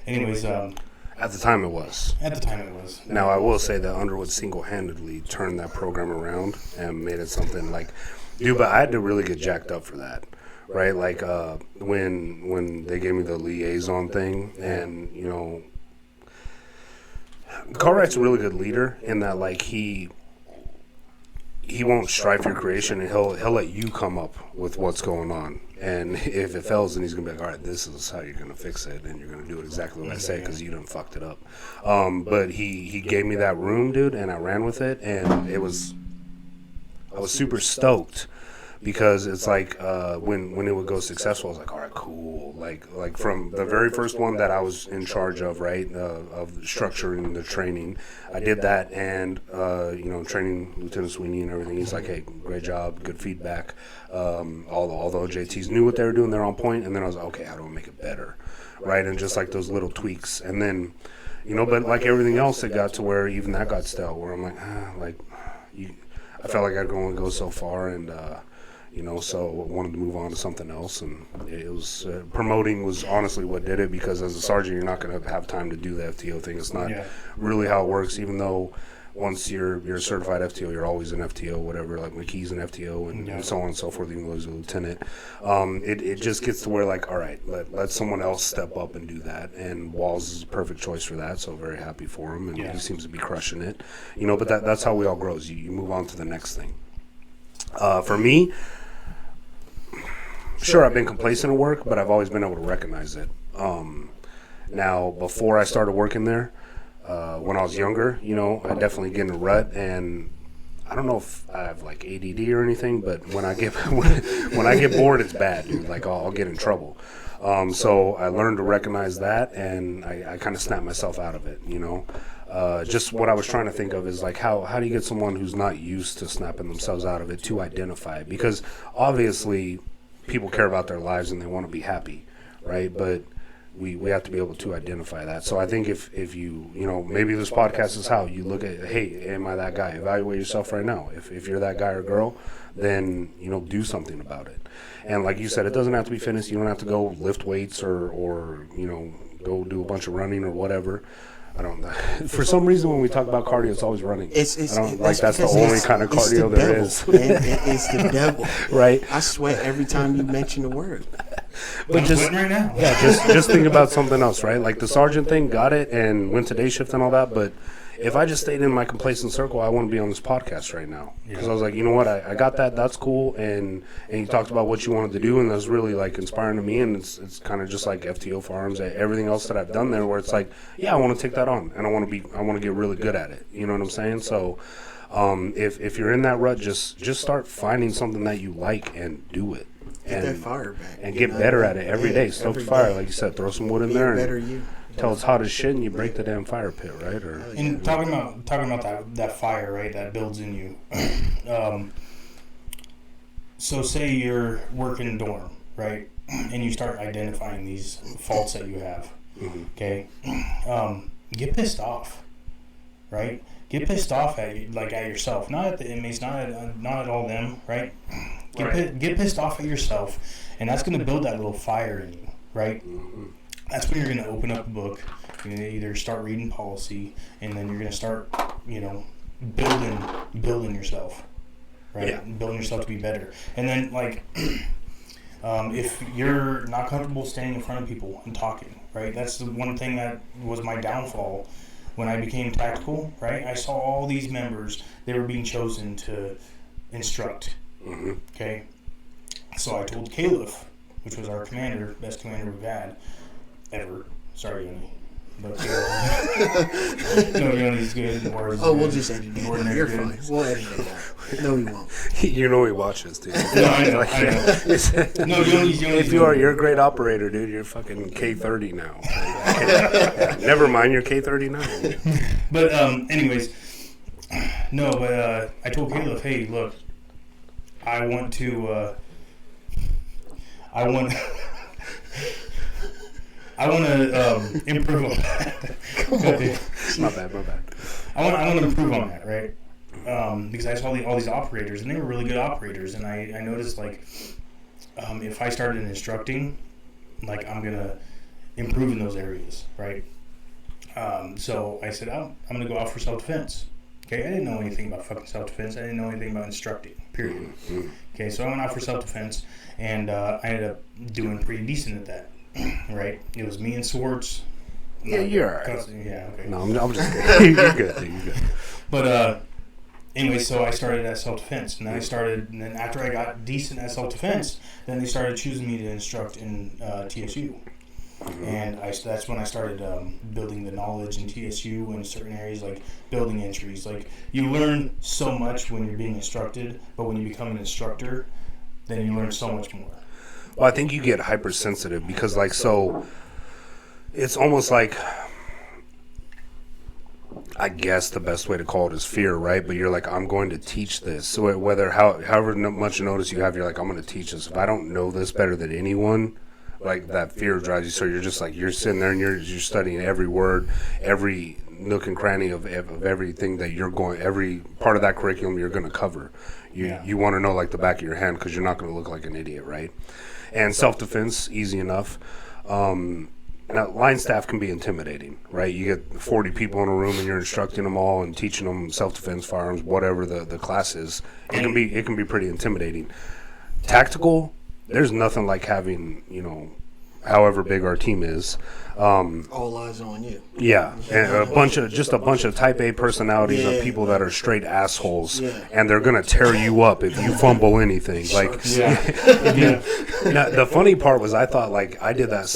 anyways, at the time it was. At the time it was. Now I will say that Underwood single-handedly turned that program around and made it something like, dude. But I had to really get jacked up for that, right? Like when they gave me the liaison thing, and Cartwright's a really good leader in that, like he won't strive for your creation, and he'll let you come up with what's going on. And if it fails, then he's gonna be like, all right, this is how you're gonna fix it, and you're gonna do it exactly what I say because you done fucked it up. But he gave me that room, dude, and I ran with it, and I was super stoked. Because it's like when it would go successful, I was like, all right, cool. Like from the very first one that I was in charge of, right, of structuring the training, I did that, and training Lieutenant Sweeney and everything. He's like, hey, great job, good feedback. All the OJTs knew what they were doing; they're on point. And then I was like, okay, how do I make it better, right? And just like those little tweaks, and then, but like everything else, it got to where even that got stale. Where I'm like, I felt like I could only go so far, and so wanted to move on to something else, and it was promoting was honestly what did it, because as a sergeant, you're not going to have time to do the FTO thing. It's not really how it works, even though once you're a certified FTO, you're always an FTO, whatever, like McKee's an FTO and so on and so forth, even though he's a lieutenant. It just gets to where, like, all right, let someone else step up and do that, and Walls is a perfect choice for that, so very happy for him, and he seems to be crushing it, but that's how we all grow, is you move on to the next thing. For me, sure, I've been complacent at work, but I've always been able to recognize it. Now, before I started working there, when I was younger, I definitely get in a rut, and I don't know if I have like ADD or anything, but when I get when I get bored, it's bad, dude. Like I'll get in trouble. So I learned to recognize that, and I kind of snapped myself out of it. Just what I was trying to think of is like how do you get someone who's not used to snapping themselves out of it to identify it? Because obviously people care about their lives and they want to be happy, right? But we have to be able to identify that. So I think if you maybe this podcast is how you look at, hey, am I that guy? Evaluate yourself right now. If you're that guy or girl, then do something about it. And like you said, it doesn't have to be fitness. You don't have to go lift weights or go do a bunch of running or whatever. I don't know. For some reason, when we talk about cardio, it's always running. That's the only kind of cardio there is. It's the devil, right? I sweat every time you mention the word. But I'm sweating right now. Yeah, just think about something else, right? Like the sergeant thing, got it, and went to day shift and all that. But if I just stayed in my complacent circle, I wouldn't be on this podcast right now. Because I was like, you know what, I got that. That's cool. And you talked about what you wanted to do, and that was really like inspiring to me. And it's kind of just like FTO Farms, everything else that I've done there, where it's like, yeah, I want to take that on, and I want to get really good at it. You know what I'm saying? So if you're in that rut, just start finding something that you like and do it. Get that fire back. And get better at it every day. Stoke the fire, like you said. Throw some wood in there. Till it's hot as shit, and you break the damn fire pit, right? And talking about that fire, right? That builds in you. So say you're working dorm, right? And you start identifying these faults that you have. Okay, get pissed off, right? Get pissed off at yourself, not at the inmates, not at all them, right? Get pissed off at yourself, and that's going to build that little fire in you, right? That's when you're going to open up a book. You're going to either start reading policy, and then you're going to start, building yourself, right? Yeah. Building yourself to be better. And then, if you're not comfortable standing in front of people and talking, right? That's the one thing that was my downfall when I became tactical, right? I saw all these members, they were being chosen to instruct, okay? So I told Caliph, which was our commander, best commander we've had ever. Sorry, Yoni. But no, Yoni's good. We'll just edit it. You're fine. We'll edit it out. No, we won't. You know he watches, dude. No, I know. No, Yoni's if you're a great operator, dude, you're fucking K30 now. Never mind, you're K39. But anyways, I told Caliph, hey, look, I want to improve on that. My bad. I want to improve on that, right? Because I saw all these operators, and they were really good operators, and I noticed, if I started instructing, I'm going to improve in those areas, right? So I said, I'm going to go out for self-defense. Okay, I didn't know anything about fucking self-defense. I didn't know anything about instructing, period. Okay, so I went out for self-defense, and I ended up doing pretty decent at that. Right, it was me and Swartz. Yeah, you're all right. Yeah, okay. No, I'm just kidding. You're good, dude. You're good. But anyway, so I started at self-defense, and then after I got decent at self-defense, then they started choosing me to instruct in TSU, and that's when I started building the knowledge in TSU in certain areas, like building entries. Like you learn so much when you're being instructed, but when you become an instructor, then you learn so much more. Well, I think you get hypersensitive because, it's almost like, I guess the best way to call it is fear, right? But you're like, I'm going to teach this. So however much notice you have, you're like, I'm going to teach this. If I don't know this better than anyone, like that fear drives you. So you're just like, you're sitting there and you're studying every word, every nook and cranny of everything that every part of that curriculum you're going to cover. You want to know like the back of your hand because you're not going to look like an idiot, right? And self-defense, easy enough. Now, line staff can be intimidating, right? You get 40 people in a room and you're instructing them all and teaching them self-defense, firearms, whatever the class is. It can be pretty intimidating. Tactical, there's nothing like having, however big our team is. All eyes on you. Yeah, and a bunch of type A personalities of people that are straight assholes, and they're gonna tear you up if you fumble anything. Like, Now, the funny part was I thought like I did that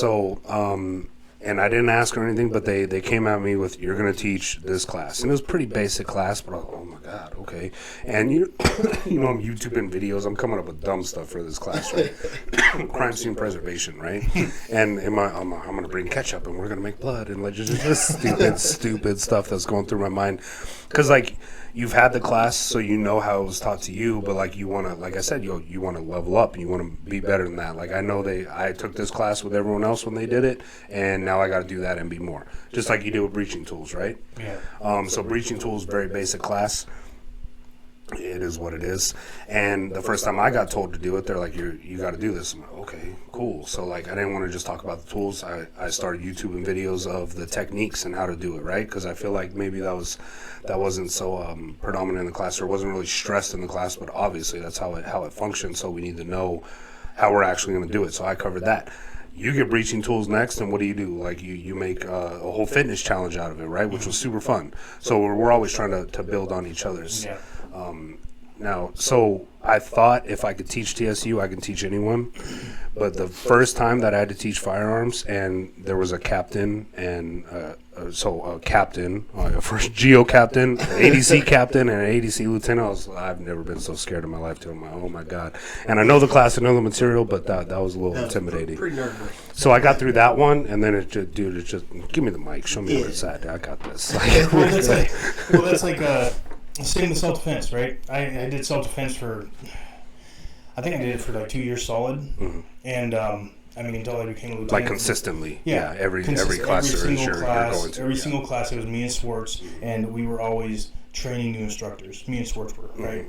and I didn't ask or anything, but they came at me with, you're going to teach this class. And it was a pretty basic class, but oh my God, okay. And I'm YouTubing videos. I'm coming up with dumb stuff for this class, right? Crime scene preservation, right? And I'm going to bring ketchup and we're going to make blood and like just stupid stuff that's going through my mind. Because like, you've had the class, so you know how it was taught to you, but like you want to, like I said, you want to level up and you want to be better than that. Like I know I took this class with everyone else when they did it, and now I got to do that and be more. Just like you do with breaching tools, right? Yeah. So breaching tools, very basic class. It is what it is. And the first time I got told to do it, they're like, you got to do this. I'm like, okay, cool. So like I didn't want to just talk about the tools. I started YouTubing videos of the techniques and how to do it, right? Because I feel like maybe that wasn't so predominant in the class, or wasn't really stressed in the class, but obviously that's how it functions. So we need to know how we're actually going to do it. So I covered that. You get breaching tools next, and what do? Like you make a whole fitness challenge out of it, right? Which was super fun. So we're always trying to build on each other's. Yeah. Now, so I thought if I could teach TSU, I can teach anyone. But the first time that I had to teach firearms, and there was a captain and a captain, a first GO captain, an ADC captain, and an ADC lieutenant. I've never been so scared in my life. Oh my God! And I know the class, and know the material, but that was a little intimidating. Pretty nervous. So I got through that one, and then it's just give me the mic, show me where it's at. I got this. That's like same with self-defense, right? I did self-defense I think I did it for like 2 years solid, and until I became a lieutenant. Like consistently, every class you're going to. Every single class, it was me and Swartz, and we were always training new instructors. Me and Swartz were, right?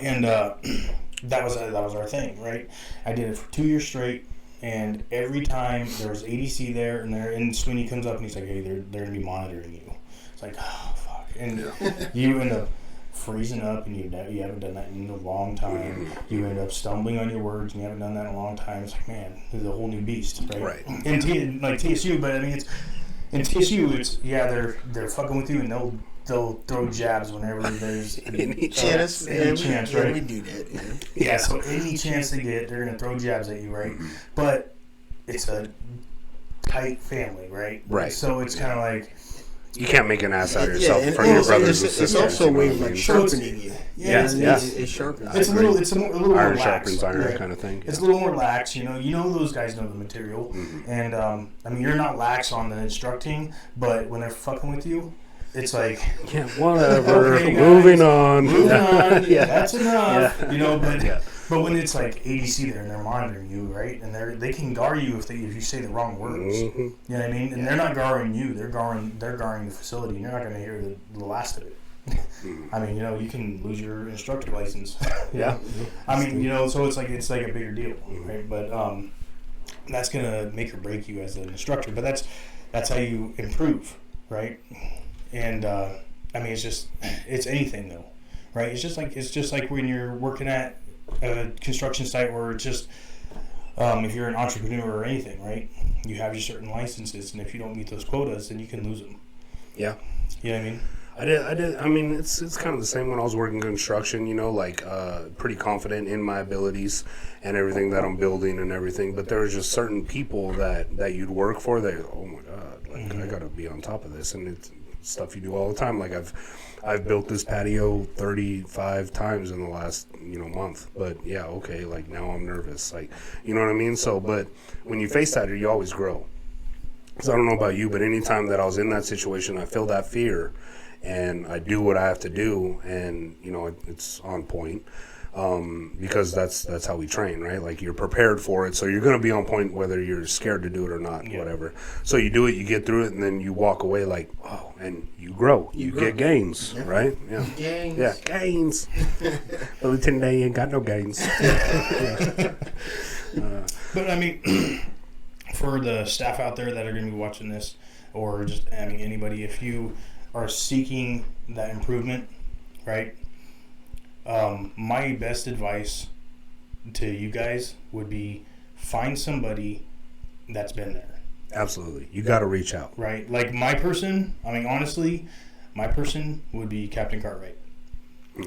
And that was our thing, right? I did it for 2 years straight, and every time there was ADC there, and Sweeney comes up and he's like, "Hey, they're going to be monitoring you." It's like, oh fuck. And you end up freezing up, and you haven't done that in a long time. You end up stumbling on your words, and you haven't done that in a long time. It's like, man, this is a whole new beast, right? Right. And TSU, but it's in TSU. It's they're fucking with you, and they'll throw jabs whenever there's any chance, right? Yeah, we do that. Yeah. So any chance they get, they're gonna throw jabs at you, right? But it's a tight family, right? Right. So it's kind of like. You can't make an ass out of yourself in front of your brothers and sisters. It's also a way of like sharpening you. It sharpens. It's a little more iron lax, sharpens iron, right? kind of thing. It's a little more lax. You know those guys know the material, and you're not lax on the instructing, but when they're fucking with you, it's like whatever. Okay, Moving on. That's enough. Yeah. But when it's like ADC there and they're monitoring you, right, and they can gar you if you say the wrong words. You know what I mean? And they're not garring you; they're garring the facility, and you're not going to hear the last of it. You can lose your instructor license. Yeah. So it's like a bigger deal, right? But that's going to make or break you as an instructor. But that's how you improve, right? And it's anything though, right? It's just like when you're working at a construction site where it's just if you're an entrepreneur or anything, right? You have your certain licenses, and if you don't meet those quotas, then you can lose them. Yeah. You know what I mean? I did. It's kind of the same when I was working construction, pretty confident in my abilities and everything that I'm building and everything. But there was just certain people that you'd work for that, oh my God, I got to be on top of this. And it's stuff you do all the time. Like I've built this patio 35 times in the last, month. But yeah, okay, like now I'm nervous. Like, you know what I mean? So, but when you face that, you always grow. So I don't know about you, but anytime that I was in that situation, I feel that fear. And I do what I have to do, and it's on point, because that's how we train, right? Like you're prepared for it, so you're going to be on point whether you're scared to do it or not, whatever. So you do it, you get through it, and then you walk away like, oh, and you grow. You get gains, right? Yeah. Gains. Yeah, gains. But Lieutenant Dan ain't got no gains. But I mean, for the staff out there that are going to be watching this, or just, I mean, anybody, if you are seeking that improvement, right? My best advice to you guys would be find somebody that's been there. Absolutely. You got to reach out. Right? Like my person, I mean, honestly, my person would be Captain Cartwright,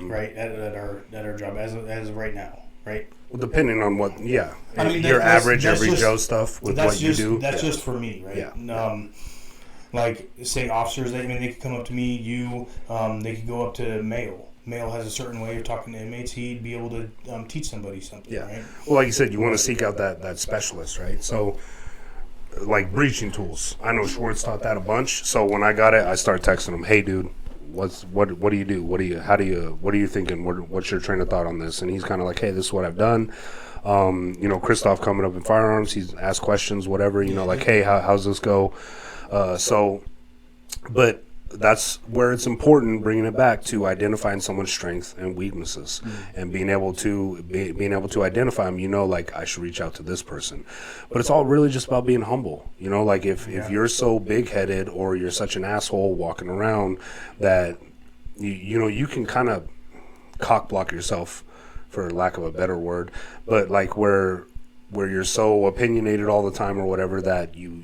right? At our job as of right now, right? Well, depending on what, yeah. I mean, your average, that's every just, Joe stuff with what you do. That's just for me, right? Yeah. Like, say officers, I mean, they could come up to me, they could go up to Mail. Mail has a certain way of talking to inmates. He'd be able to teach somebody something, right? Well, like you said, you want to seek out that specialist, right? So, like breaching tools. I know Schwartz taught that a bunch. So when I got it, I started texting him, "Hey, dude, what do you do? What are you thinking? What's your train of thought on this?" And he's kind of like, "Hey, this is what I've done." Christoph coming up in firearms, he's asked questions, whatever. Like, "Hey, how's this go?" But that's where it's important, bringing it back to identifying someone's strengths and weaknesses, and being able to identify them. Like, I should reach out to this person, but it's all really just about being humble. Like if you're so big headed or you're such an asshole walking around that you can kind of cock block yourself, for lack of a better word, but like where you're so opinionated all the time or whatever that you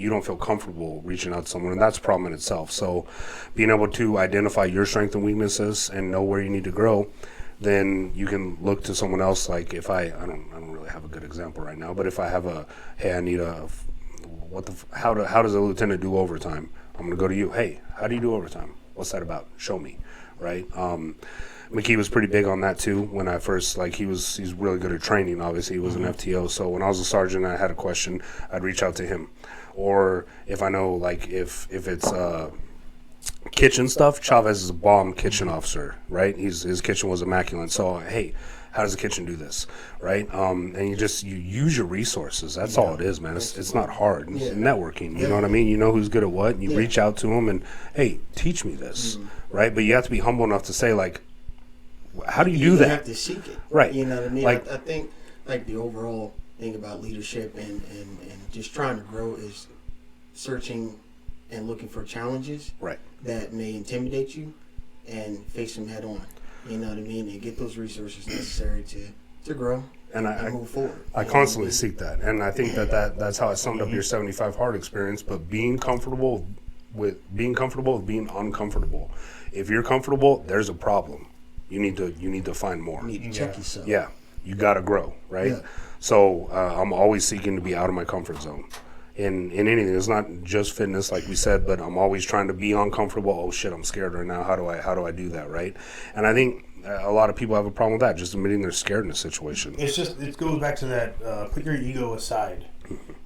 don't feel comfortable reaching out to someone, and that's a problem in itself. So being able to identify your strengths and weaknesses and know where you need to grow, then you can look to someone else. Like if I don't really have a good example right now, but if I have I need how does a lieutenant do overtime? I'm gonna go to you. Hey, how do you do overtime? What's that about? Show me, right? McKee was pretty big on that too when I first, he's really good at training. Obviously he was an FTO, so when I was a sergeant and I had a question, I'd reach out to him. Or if I know, like if it's kitchen stuff, Chavez is a bomb kitchen officer, right? His kitchen was immaculate. So hey, how does the kitchen do this, right? And you use your resources. That's all it is, man. It's not hard. It's networking, you know what I mean? You know who's good at what, and you reach out to them and, hey, teach me this, right? But you have to be humble enough to say, like, how do you do that? You have to seek it, right? You know what I mean? Like, I think like the overall thing about leadership and just trying to grow is searching and looking for challenges, right, that may intimidate you, and face them head on. You know what I mean? And get those resources necessary to grow and move forward. I constantly seek that, and I think that's how I summed up your 75 hard experience. But being comfortable with being uncomfortable. If you're comfortable, there's a problem. You need to find more. You need to check yourself. Yeah, you got to grow, right? Yeah. So I'm always seeking to be out of my comfort zone. In anything, it's not just fitness, like we said, but I'm always trying to be uncomfortable. Oh shit, I'm scared right now. How do I do that, right? And I think a lot of people have a problem with that, just admitting they're scared in a situation. It goes back to that put your ego aside,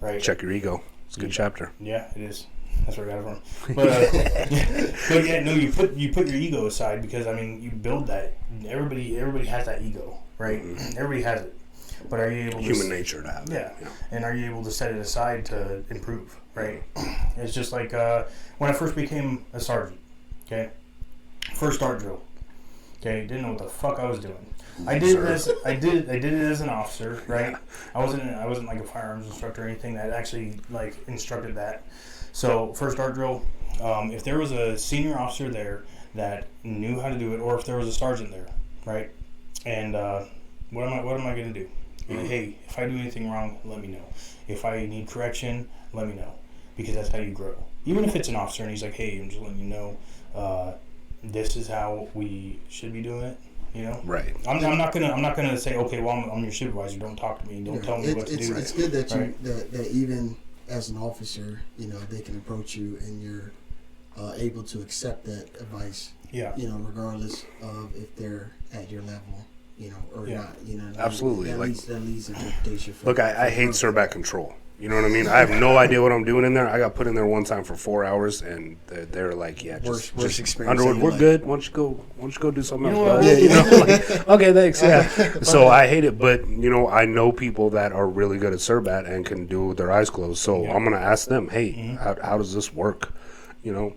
right? Check your ego. It's a good chapter. Yeah, it is. That's where I got it from. But yeah, no, you put your ego aside, because I mean you build that. Everybody has that ego, right? Everybody has it. But are you able human nature to have it? Yeah. And are you able to set it aside to improve, right? It's just like when I first became a sergeant, okay? First start drill. Okay, didn't know what the fuck I was doing. I did it as an officer, right? I wasn't like a firearms instructor or anything that actually like instructed that. So first start drill, if there was a senior officer there that knew how to do it, or if there was a sergeant there, right? And what am I going to do? And, hey, if I do anything wrong, let me know. If I need correction, let me know, because that's how you grow. Even if it's an officer and he's like, hey, I'm just letting you know, this is how we should be doing it. You know, right? I'm not gonna say, okay, well, I'm your supervisor. Don't talk to me. Don't tell me what to do. It's good that that even as an officer, you know, they can approach you and you're able to accept that advice. Yeah. You know, regardless of if they're at your level, you know, or not. You know, absolutely. That leads interpretation. Look, I hate Surbat control. You know what I mean? I have no idea what I'm doing in there. I got put in there one time for 4 hours, and they're like, "Yeah, just experience. Underwood, we're good. Why don't you go do something else?" You know, like, okay, thanks. Yeah. So I hate it, but you know, I know people that are really good at Surbat and can do it with their eyes closed. So I'm gonna ask them, "Hey, how does this work?" You know.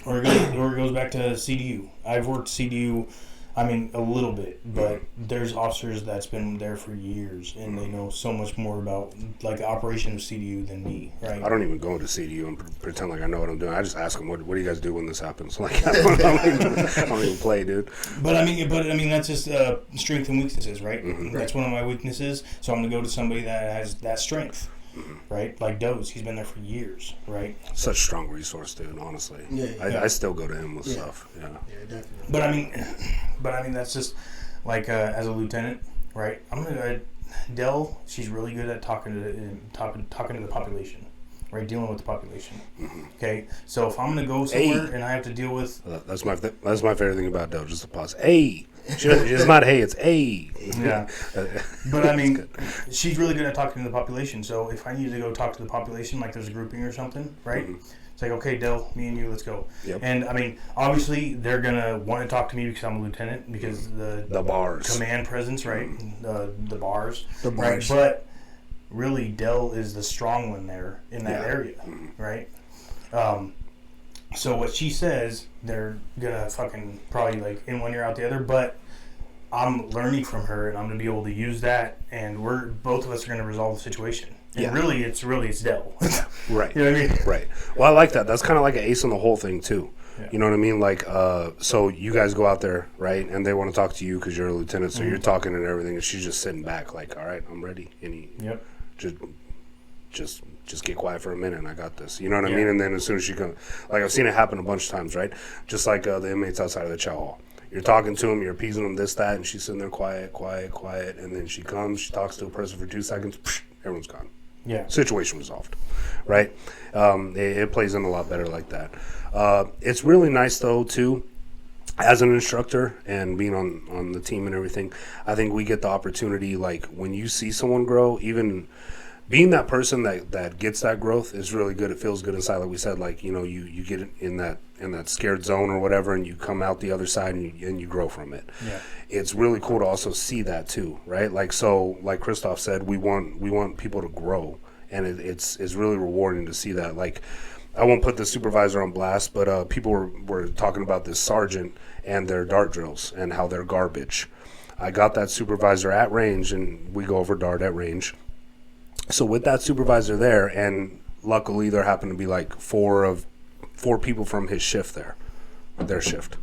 Or it goes back to CDU. I've worked CDU, I mean, a little bit, but there's officers that's been there for years, and they know so much more about, like, the operation of CDU than me, right? I don't even go into CDU and pretend like I know what I'm doing. I just ask them, what do you guys do when this happens? Like, I don't even play, dude. But I mean, that's just strengths and weaknesses, right? That's one of my weaknesses, so I'm going to go to somebody that has that strength. Right, like Doze, he's been there for years, right? Such a strong resource, dude. Honestly, I still go to him with stuff. Yeah, definitely. But I mean, that's just like as a lieutenant, right? I'm gonna Dell. She's really good at talking to the population, right? Dealing with the population. Okay, so if I'm gonna go somewhere and I have to deal with that's my favorite thing about Dell. Just a pause. Hey. It's not hey, it's a. Yeah. But I mean, she's really good at talking to the population. So if I need to go talk to the population, like there's a grouping or something, right? It's like, okay, Dell, me and you, let's go. Yep. And I mean, obviously, they're going to want to talk to me because I'm a lieutenant, because the bars. Command presence, right? The bars. The bars. Right? But really, Dell is the strong one there in that area, right? So what she says, they're gonna fucking probably like in one ear out the other, but I'm learning from her and I'm gonna be able to use that, and both of us are gonna resolve the situation. And really it's Dell. Right. You know what I mean? Right. Well, I like that. That's kind of like an ace in the hole thing too. Yeah. You know what I mean? Like, so you guys go out there, right? And they want to talk to you because you're a lieutenant, so you're talking and everything, and she's just sitting back, like, all right, I'm ready. Just get quiet for a minute and I got this. You know what I mean? And then as soon as she comes, like I've seen it happen a bunch of times, right? Just like the inmates outside of the chow hall. You're talking to them, you're appeasing them, this, that, and she's sitting there quiet, and then she comes, she talks to a person for 2 seconds, everyone's gone. Yeah. Situation resolved, right? It plays in a lot better like that. It's really nice though too, as an instructor and being on the team and everything. I think we get the opportunity, like when you see someone grow, even being that person that gets that growth is really good. It feels good inside, like we said. Like, you know, you get in that scared zone or whatever, and you come out the other side and you grow from it. Yeah. It's really cool to also see that too, right? Like, so like Christoph said, we want people to grow, and it's really rewarding to see that. Like, I won't put the supervisor on blast, but people were talking about this sergeant and their dart drills and how they're garbage. I got that supervisor at range, and we go over dart at range. So with that supervisor there, and luckily there happened to be like four people from his shift there, their shift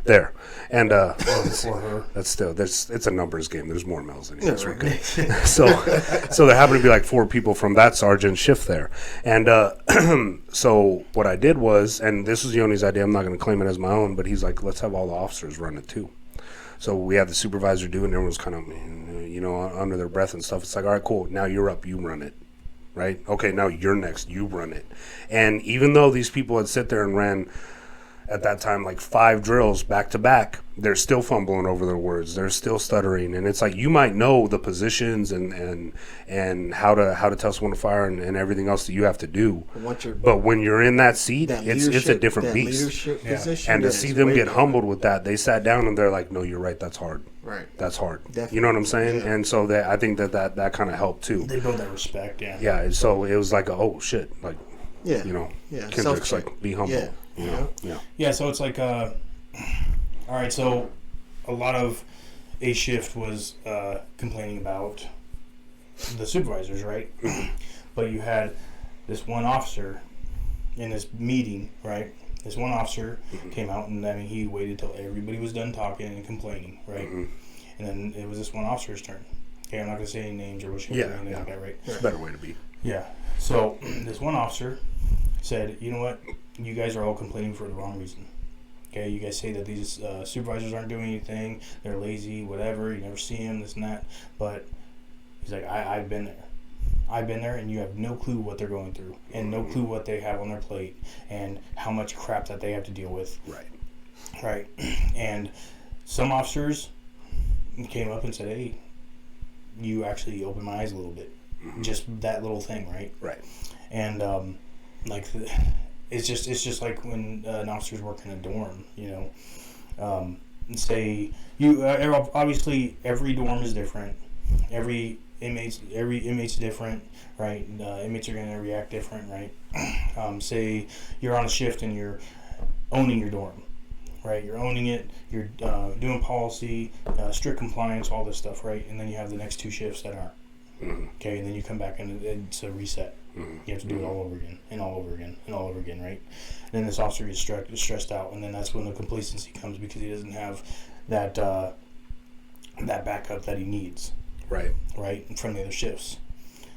there, and For her. that's still it's a numbers game. There's more males than you. Okay. So there happened to be like 4 people from that sergeant's shift there, and so what I did was, and this was Yoni's idea. I'm not going to claim it as my own, but he's like, let's have all the officers run it too. So we had the supervisor do it, and everyone was kind of, you know, under their breath and stuff. It's like, all right, cool. Now you're up. You run it. Right? Okay, now you're next. You run it. And even though these people had sit there and ran, at that time, like 5 drills back to back, they're still fumbling over their words. They're still stuttering. And it's like, you might know the positions and how to tell someone to fire and everything else that you have to do. But when you're in that seat, it's a different beast. And to see them get humbled with that, they sat down and they're like, no, you're right. That's hard. Right. That's hard. Definitely. You know what I'm saying? Yeah. And so I think that kind of helped too. They build that respect, yeah. Yeah. So it was like, oh shit. Like, yeah. you know, yeah. Kendrick's like, be humble. Yeah. You know? Yeah. Yeah, so it's like, all right, so a lot of A shift was complaining about the supervisors, right? But you had this one officer in this meeting, right? This one officer came out, and I mean, he waited till everybody was done talking and complaining, right? And then it was this one officer's turn. Okay, I'm not going to say any names or what anything like that, right? It's a better way to be. Yeah. So this one officer said, you know what? You guys are all complaining for the wrong reason. Okay, you guys say that these supervisors aren't doing anything, they're lazy, whatever, you never see them, this and that. But he's like, I've been there. I've been there, and you have no clue what they're going through, and no clue what they have on their plate, and how much crap that they have to deal with. Right. Right. And some officers came up and said, hey, you actually opened my eyes a little bit. Just that little thing, right? Right. And like, it's just like when an officer's working in a dorm, you know. Say you obviously every dorm is different. Every inmate's different, right? Inmates are going to react different, right? Say you're on a shift and you're owning your dorm, right? You're owning it. You're doing policy, strict compliance, all this stuff, right? And then you have the next 2 shifts that aren't. Mm-hmm. Okay, and then you come back and it's a reset. Mm-hmm. You have to do it all over again, and all over again, and all over again, right? And then this officer gets stressed out, and then that's when the complacency comes because he doesn't have that that backup that he needs, Right. from the other shifts.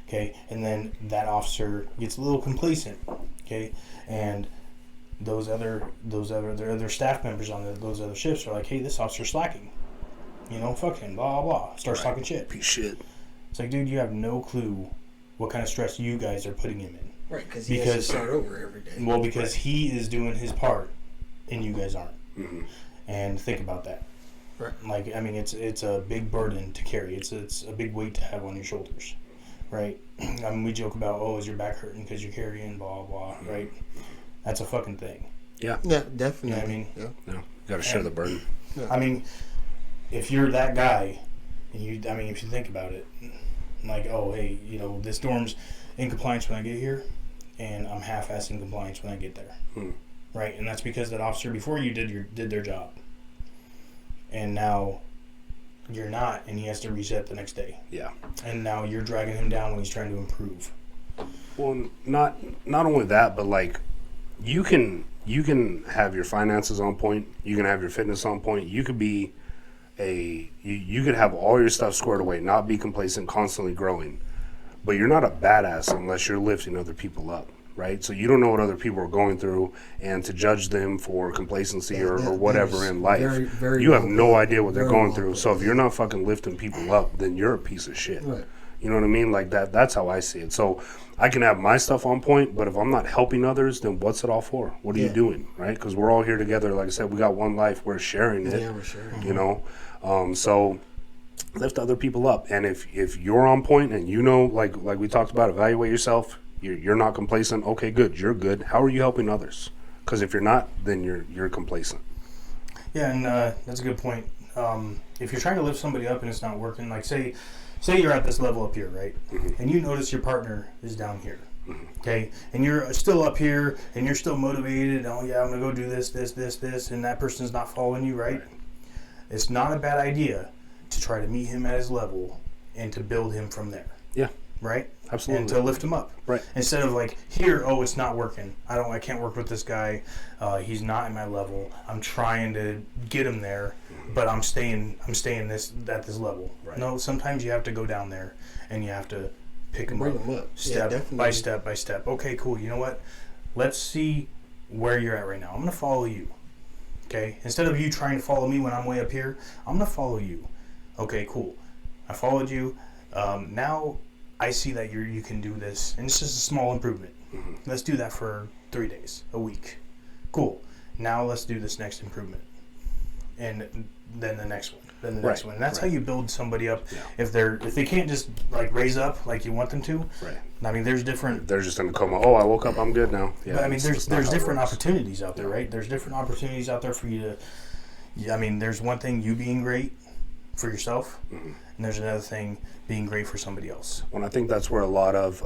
Okay, and then that officer gets a little complacent. Okay, and those other staff members on those other shifts are like, hey, this officer's slacking. Fuck him, blah, blah, blah. Starts talking shit. Piece of shit. It's like, dude, you have no clue what kind of stress you guys are putting him in. Right, because he has to start over every day. Well, because he is doing his part, and you guys aren't. Mm-hmm. And think about that. Right. Like, I mean, it's a big burden to carry. It's a big weight to have on your shoulders, right? I mean, we joke about, oh, is your back hurting because you're carrying, blah, blah, right? That's a fucking thing. Yeah. Yeah, definitely. You know what I mean? Yeah. No, you got to share the burden. Yeah. I mean, if you're that guy, and if you think about it, like, oh, hey, this dorm's in compliance when I get here, and I'm half-assing compliance when I get there, right? And that's because that officer before you did their job, and now you're not, and he has to reset the next day. Yeah. And now you're dragging him down when he's trying to improve. Well, not only that, but like, you can have your finances on point. You can have your fitness on point. You could be you could have all your stuff squared away, not be complacent, constantly growing. But you're not a badass unless you're lifting other people up, right? So you don't know what other people are going through, and to judge them for complacency or whatever in life, you have no idea what they're going through. So if you're not fucking lifting people up, then you're a piece of shit. Right. You know what I mean? Like that's how I see it. So I can have my stuff on point, but if I'm not helping others, then what's it all for? What are you doing, right? Because we're all here together. Like I said, we got one life. We're sharing it. Yeah, we're sharing. So lift other people up. And if you're on point and like we talked about, evaluate yourself. You're not complacent. Okay, good. You're good. How are you helping others? Because if you're not, then you're complacent. Yeah, and that's a good point. If you're trying to lift somebody up and it's not working, like say you're at this level up here, right? Mm-hmm. And you notice your partner is down here. Mm-hmm. Okay? And you're still up here and you're still motivated. Oh, yeah, I'm going to go do this, and that person's not following you, right? It's not a bad idea to try to meet him at his level and to build him from there. Yeah. Right? Absolutely. And to lift him up. Right. Instead of like, here, oh, it's not working. I can't work with this guy. He's not at my level. I'm trying to get him there, but I'm staying at this level. Right. No, sometimes you have to go down there and you have to pick him up. Step by step by step. Okay, cool. You know what? Let's see where you're at right now. I'm going to follow you. Okay? Instead of you trying to follow me when I'm way up here, I'm going to follow you. Okay, cool. I followed you. Now I see that you can do this, and it's just a small improvement. Mm-hmm. Let's do that for 3 days, a week. Cool. Now let's do this next improvement, and then the next one, then the next one. And that's how you build somebody up. Yeah. If they can't just like raise up like you want them to. Right. I mean, there's different. They're just in a coma. Oh, I woke up. I'm good now. Yeah. But I mean, there's different opportunities out there, right? There's different opportunities out there for you to. Yeah, I mean, there's one thing you being great for yourself, and there's another thing being great for somebody else. Well, I think that's where a lot of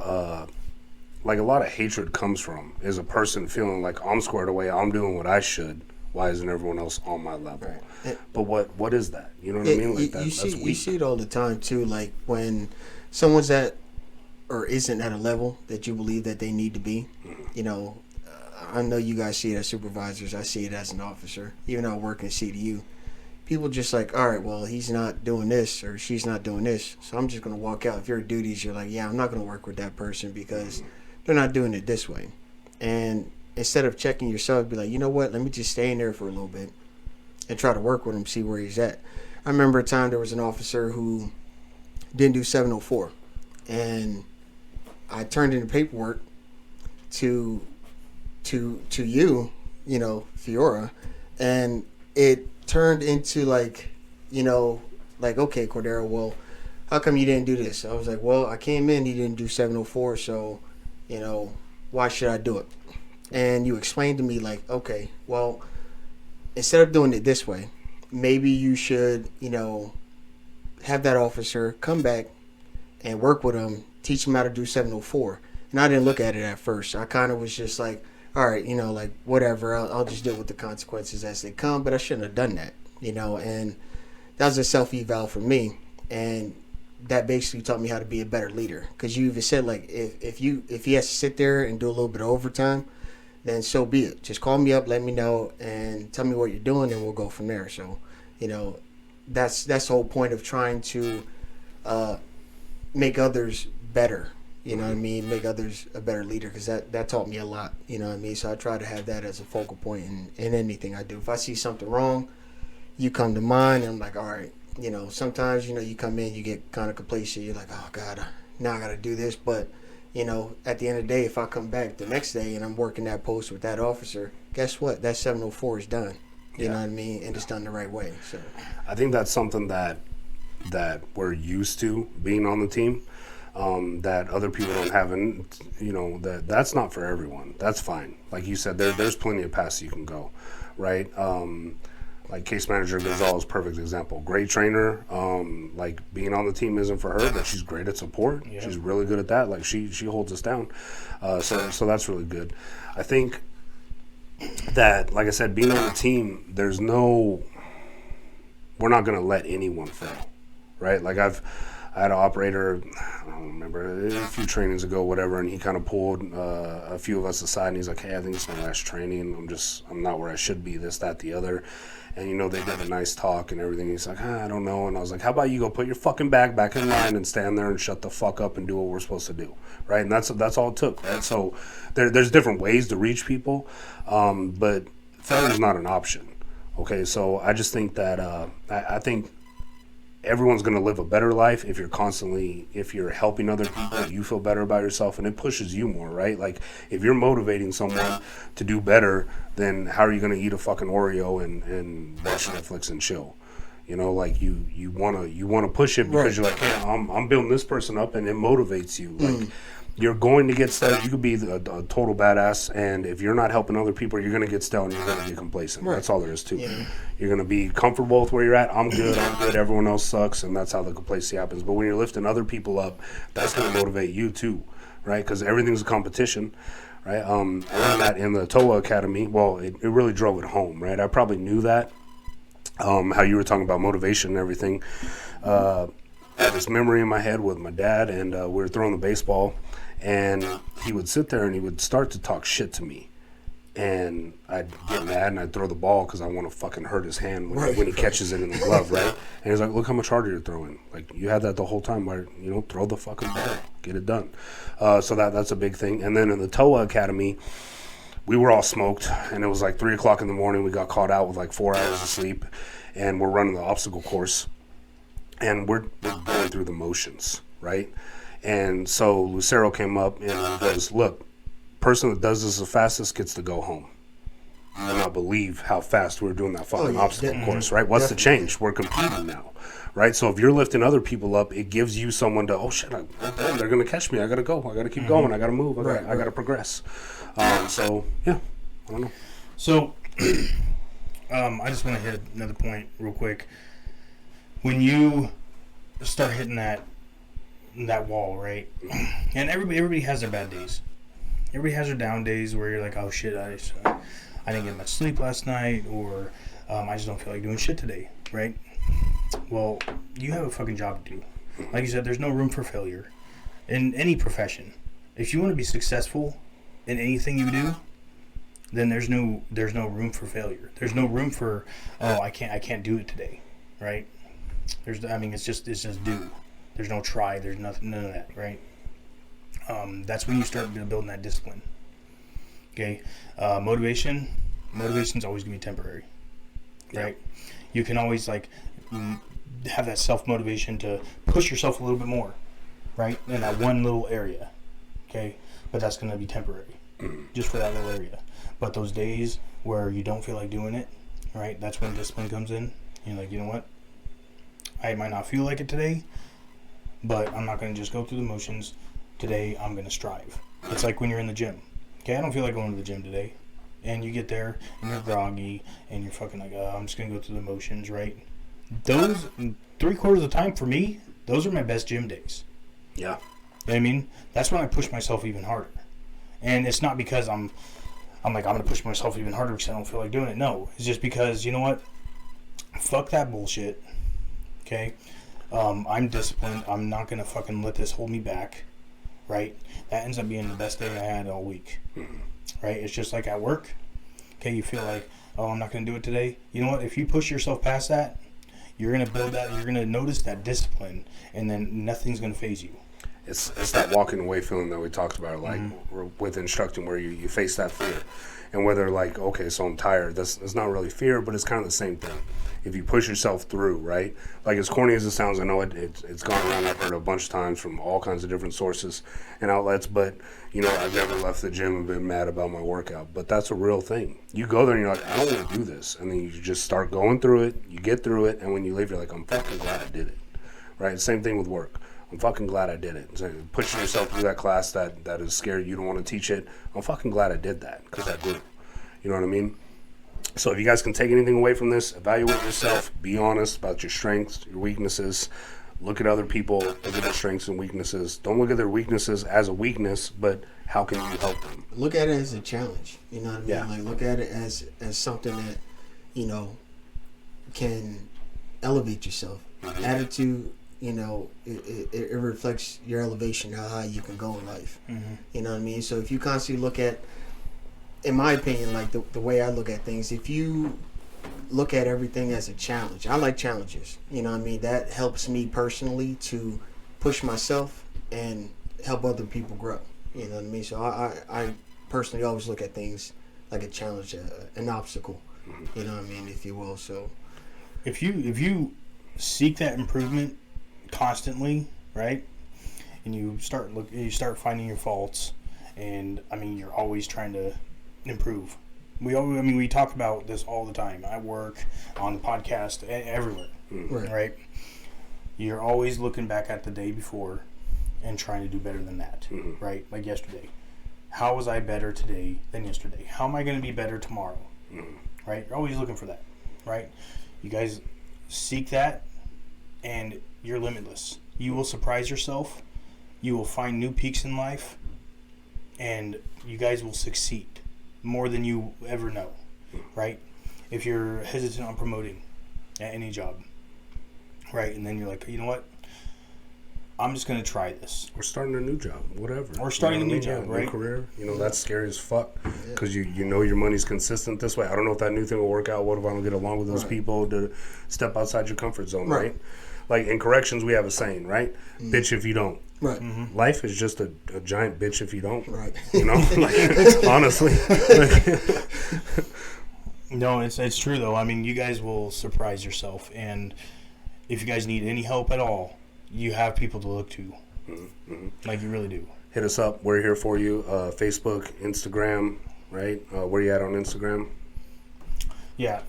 hatred comes from, is a person feeling like I'm squared away, I'm doing what I should. Why isn't everyone else on my level? Right. But what is that? You know what I mean? Like that's weak. You see it all the time too. Like when someone's at or isn't at a level that you believe that they need to be. Mm-hmm. I know you guys see it as supervisors. I see it as an officer. Even though I work in CDU. People just like, all right, well, he's not doing this or she's not doing this, so I'm just going to walk out. If your duties, you're like, yeah, I'm not going to work with that person because they're not doing it this way. And instead of checking yourself, be like, you know what, let me just stay in there for a little bit and try to work with him, see where he's at. I remember a time there was an officer who didn't do 704, and I turned in the paperwork to you, Fiora, and it turned into like, okay, Cordero, well, how come you didn't do this? I was like, well, I came in, he didn't do 704, so, why should I do it? And you explained to me like, okay, well, instead of doing it this way, maybe you should, have that officer come back and work with him, teach him how to do 704. And I didn't look at it at first. I kind of was just like, all right, you know, like whatever, I'll just deal with the consequences as they come. But I shouldn't have done that, you know. And that was a self-eval for me, and that basically taught me how to be a better leader. Because you even said, like, if he has to sit there and do a little bit of overtime, then so be it. Just call me up, let me know, and tell me what you're doing, and we'll go from there. So, you know, that's the whole point of trying to make others better. You know what I mean? Make others a better leader, because that taught me a lot. You know what I mean? So I try to have that as a focal point in anything I do. If I see something wrong, you come to mind, and I'm like, all right. You know, sometimes, you know, you come in, you get kind of complacent. You're like, oh, God, now I got to do this. But, you know, at the end of the day, if I come back the next day and I'm working that post with that officer, guess what? That 704 is done. You know what I mean? And it's done the right way. So I think that's something that we're used to being on the team. That other people don't have, and you know that's not for everyone. That's fine. Like you said, there's plenty of paths you can go, right? Like case manager Gonzalez, perfect example. Great trainer. Like being on the team isn't for her, but she's great at support. Yeah. She's really good at that. Like she holds us down. So that's really good. I think that, like I said, being on the team, we're not gonna let anyone fail, right? Like I had an operator, I don't remember, a few trainings ago, whatever, and he kind of pulled a few of us aside, and he's like, hey, I think it's my last training. I'm not where I should be, this, that, the other. And, you know, they did a nice talk and everything. He's like, I don't know. And I was like, how about you go put your fucking bag back in line and stand there and shut the fuck up and do what we're supposed to do, right? And that's all it took, right? So there's different ways to reach people, but failure's not an option, okay? So I just think that I think everyone's going to live a better life if you're helping other people, you feel better about yourself, and it pushes you more, right? Like, if you're motivating someone to do better, then how are you going to eat a fucking Oreo and watch Netflix and chill? You know, like, you want to push it because you're like, hey, I'm building this person up, and it motivates you. Like, you're going to get stale. You could be a total badass, and if you're not helping other people, you're going to get stale and you're going to get complacent. Right. That's all there is to it. Yeah. You're going to be comfortable with where you're at. I'm good, everyone else sucks, and that's how the complacency happens. But when you're lifting other people up, that's going to motivate you too, right? Because everything's a competition, right? I learned that in the TOA Academy. Well, it really drove it home, right? I probably knew that, how you were talking about motivation and everything. I had this memory in my head with my dad, and we were throwing the baseball, and he would sit there and he would start to talk shit to me, and I'd get mad and I'd throw the ball because I want to fucking hurt his hand when he catches it in the glove, right? And he's like, look how much harder you're throwing. Like, you had that the whole time. Why, throw the fucking ball, get it done. So that's a big thing. And then in the TOA Academy, we were all smoked, and it was like 3 o'clock in the morning. We got caught out with like 4 hours of sleep, and we're running the obstacle course, and we're going through the motions, right? And so Lucero came up and he goes, look, person that does this the fastest gets to go home. You will not believe how fast we're doing that fucking obstacle course, right? What's the change? We're competing now, right? So if you're lifting other people up, it gives you someone to, oh shit, they're going to catch me. I got to go. I got to keep going. I got to move. I got to progress. So, yeah, I don't know. So, I just want to hit another point real quick. When you start hitting that wall, right? And everybody has their bad days. Everybody has their down days where you're like, oh shit, I didn't get much sleep last night, or I just don't feel like doing shit today, right? Well, you have a fucking job to do. Like you said, there's no room for failure in any profession. If you want to be successful in anything you do, then there's no room for failure. There's no room for, oh, I can't do it today, right? It's just do. There's no try. There's nothing, none of that, right? That's when you start building that discipline. Okay, motivation's always gonna be temporary, right? You can always have that self-motivation to push yourself a little bit more, right? In that one little area, okay? But that's gonna be temporary, just for that little area. But those days where you don't feel like doing it, right? That's when discipline comes in. You're like, you know what? I might not feel like it today, but I'm not going to just go through the motions. Today, I'm going to strive. It's like when you're in the gym. Okay, I don't feel like going to the gym today. And you get there, and you're groggy, and you're fucking like, I'm just going to go through the motions, right? Those, 3/4 of the time for me, those are my best gym days. Yeah. You know what I mean? That's when I push myself even harder. And it's not because I'm I'm like, I'm going to push myself even harder because I don't feel like doing it. No, it's just because, you know what? Fuck that bullshit. Okay? I'm disciplined. I'm not going to fucking let this hold me back. Right? That ends up being the best day I had all week. Right? It's just like at work. Okay, you feel like, oh, I'm not going to do it today. You know what? If you push yourself past that, you're going to build that. You're going to notice that discipline, and then nothing's going to faze you. It's that walking away feeling that we talked about, like with instructing, where you face that fear, and whether like, okay, so I'm tired. That's not really fear, but it's kind of the same thing. If you push yourself through, right? Like as corny as it sounds, I know it's gone around. I've heard a bunch of times from all kinds of different sources and outlets, but you know, I've never left the gym and been mad about my workout. But that's a real thing. You go there and you're like, I don't want to do this, and then you just start going through it. You get through it, and when you leave, you're like, I'm fucking glad I did it. Right? Same thing with work. I'm fucking glad I did it. So pushing yourself through that class that is scary, you don't want to teach it. I'm fucking glad I did that because I did. You know what I mean? So if you guys can take anything away from this, evaluate yourself, be honest about your strengths, your weaknesses, look at other people, look at their strengths and weaknesses. Don't look at their weaknesses as a weakness, but how can you help them? Look at it as a challenge. You know what I mean? Yeah. Like look at it as something that, you know, can elevate yourself. Attitude, you know, it reflects your elevation, how high you can go in life. You know what I mean? So if you constantly look at, in my opinion, like the way I look at things, if you look at everything as a challenge, I like challenges. You know what I mean? That helps me personally to push myself and help other people grow. You know what I mean? So I personally always look at things like a challenge, an obstacle. You know what I mean, if you will. So if you seek that improvement constantly, right, and you start finding your faults, and I mean you're always trying to improve. We talk about this all the time at work, on the podcast, everywhere. Right? You're always looking back at the day before and trying to do better than that. Right? Like yesterday. How was I better today than yesterday? How am I going to be better tomorrow? Right? You're always looking for that. Right? You guys seek that, and you're limitless. You will surprise yourself. You will find new peaks in life, and you guys will succeed more than you ever know, right? If you're hesitant on promoting at any job, right? And then you're like, you know what? I'm just going to try this. Or starting a new job, whatever. Or starting a new job, right? New career. You know, that's scary as fuck because you know your money's consistent this way. I don't know if that new thing will work out. What if I don't get along with those people? To step outside your comfort zone, right? Like in corrections, we have a saying, right? Bitch if you don't. right. Life is just a giant bitch if you don't. Right. You know, like, honestly. No, it's true though. I mean, you guys will surprise yourself, and if you guys need any help at all, you have people to look to. Like you really do. Hit us up. We're here for you. Facebook, Instagram, right? Where you at on Instagram? Yeah,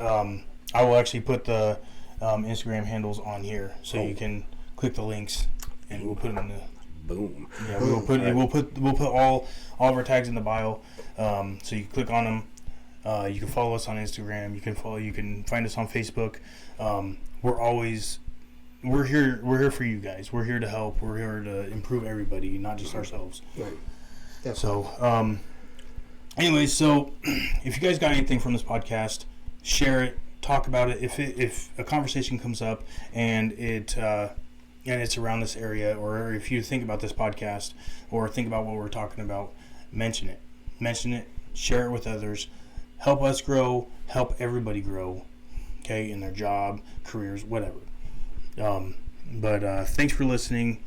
I will actually put the Instagram handles on here, so you can click the links, and we'll put them in the. Boom. Yeah, we'll put all of our tags in the bio, so you can click on them. You can follow us on Instagram. You can find us on Facebook. We're here for you guys. We're here to help. We're here to improve everybody, not just ourselves. Right. Definitely. So, anyways, so if you guys got anything from this podcast, share it, talk about it. If a conversation comes up and it's around this area, or if you think about this podcast or think about what we're talking about, mention it, share it with others, help us grow, help everybody grow, okay, in their job, careers, whatever. But thanks for listening.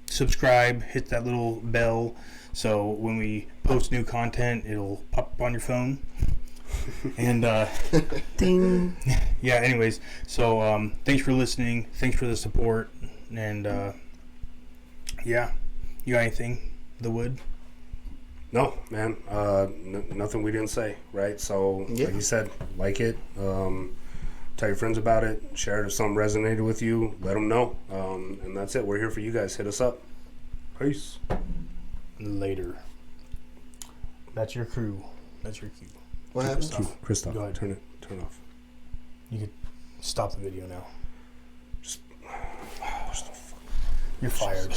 Subscribe, hit that little bell, so when we post new content, it'll pop up on your phone. And Ding. Yeah, anyways, so thanks for listening, thanks for the support, and yeah, you got anything, the wood? No, man, nothing we didn't say, right? So like you said, like it, tell your friends about it, share it if something resonated with you, let them know, and that's it. We're here for you guys. Hit us up. Peace. Later. That's your crew. That's your cue. What happened? Christoph, Go ahead. turn it off. You could stop the video now. Just You're fired.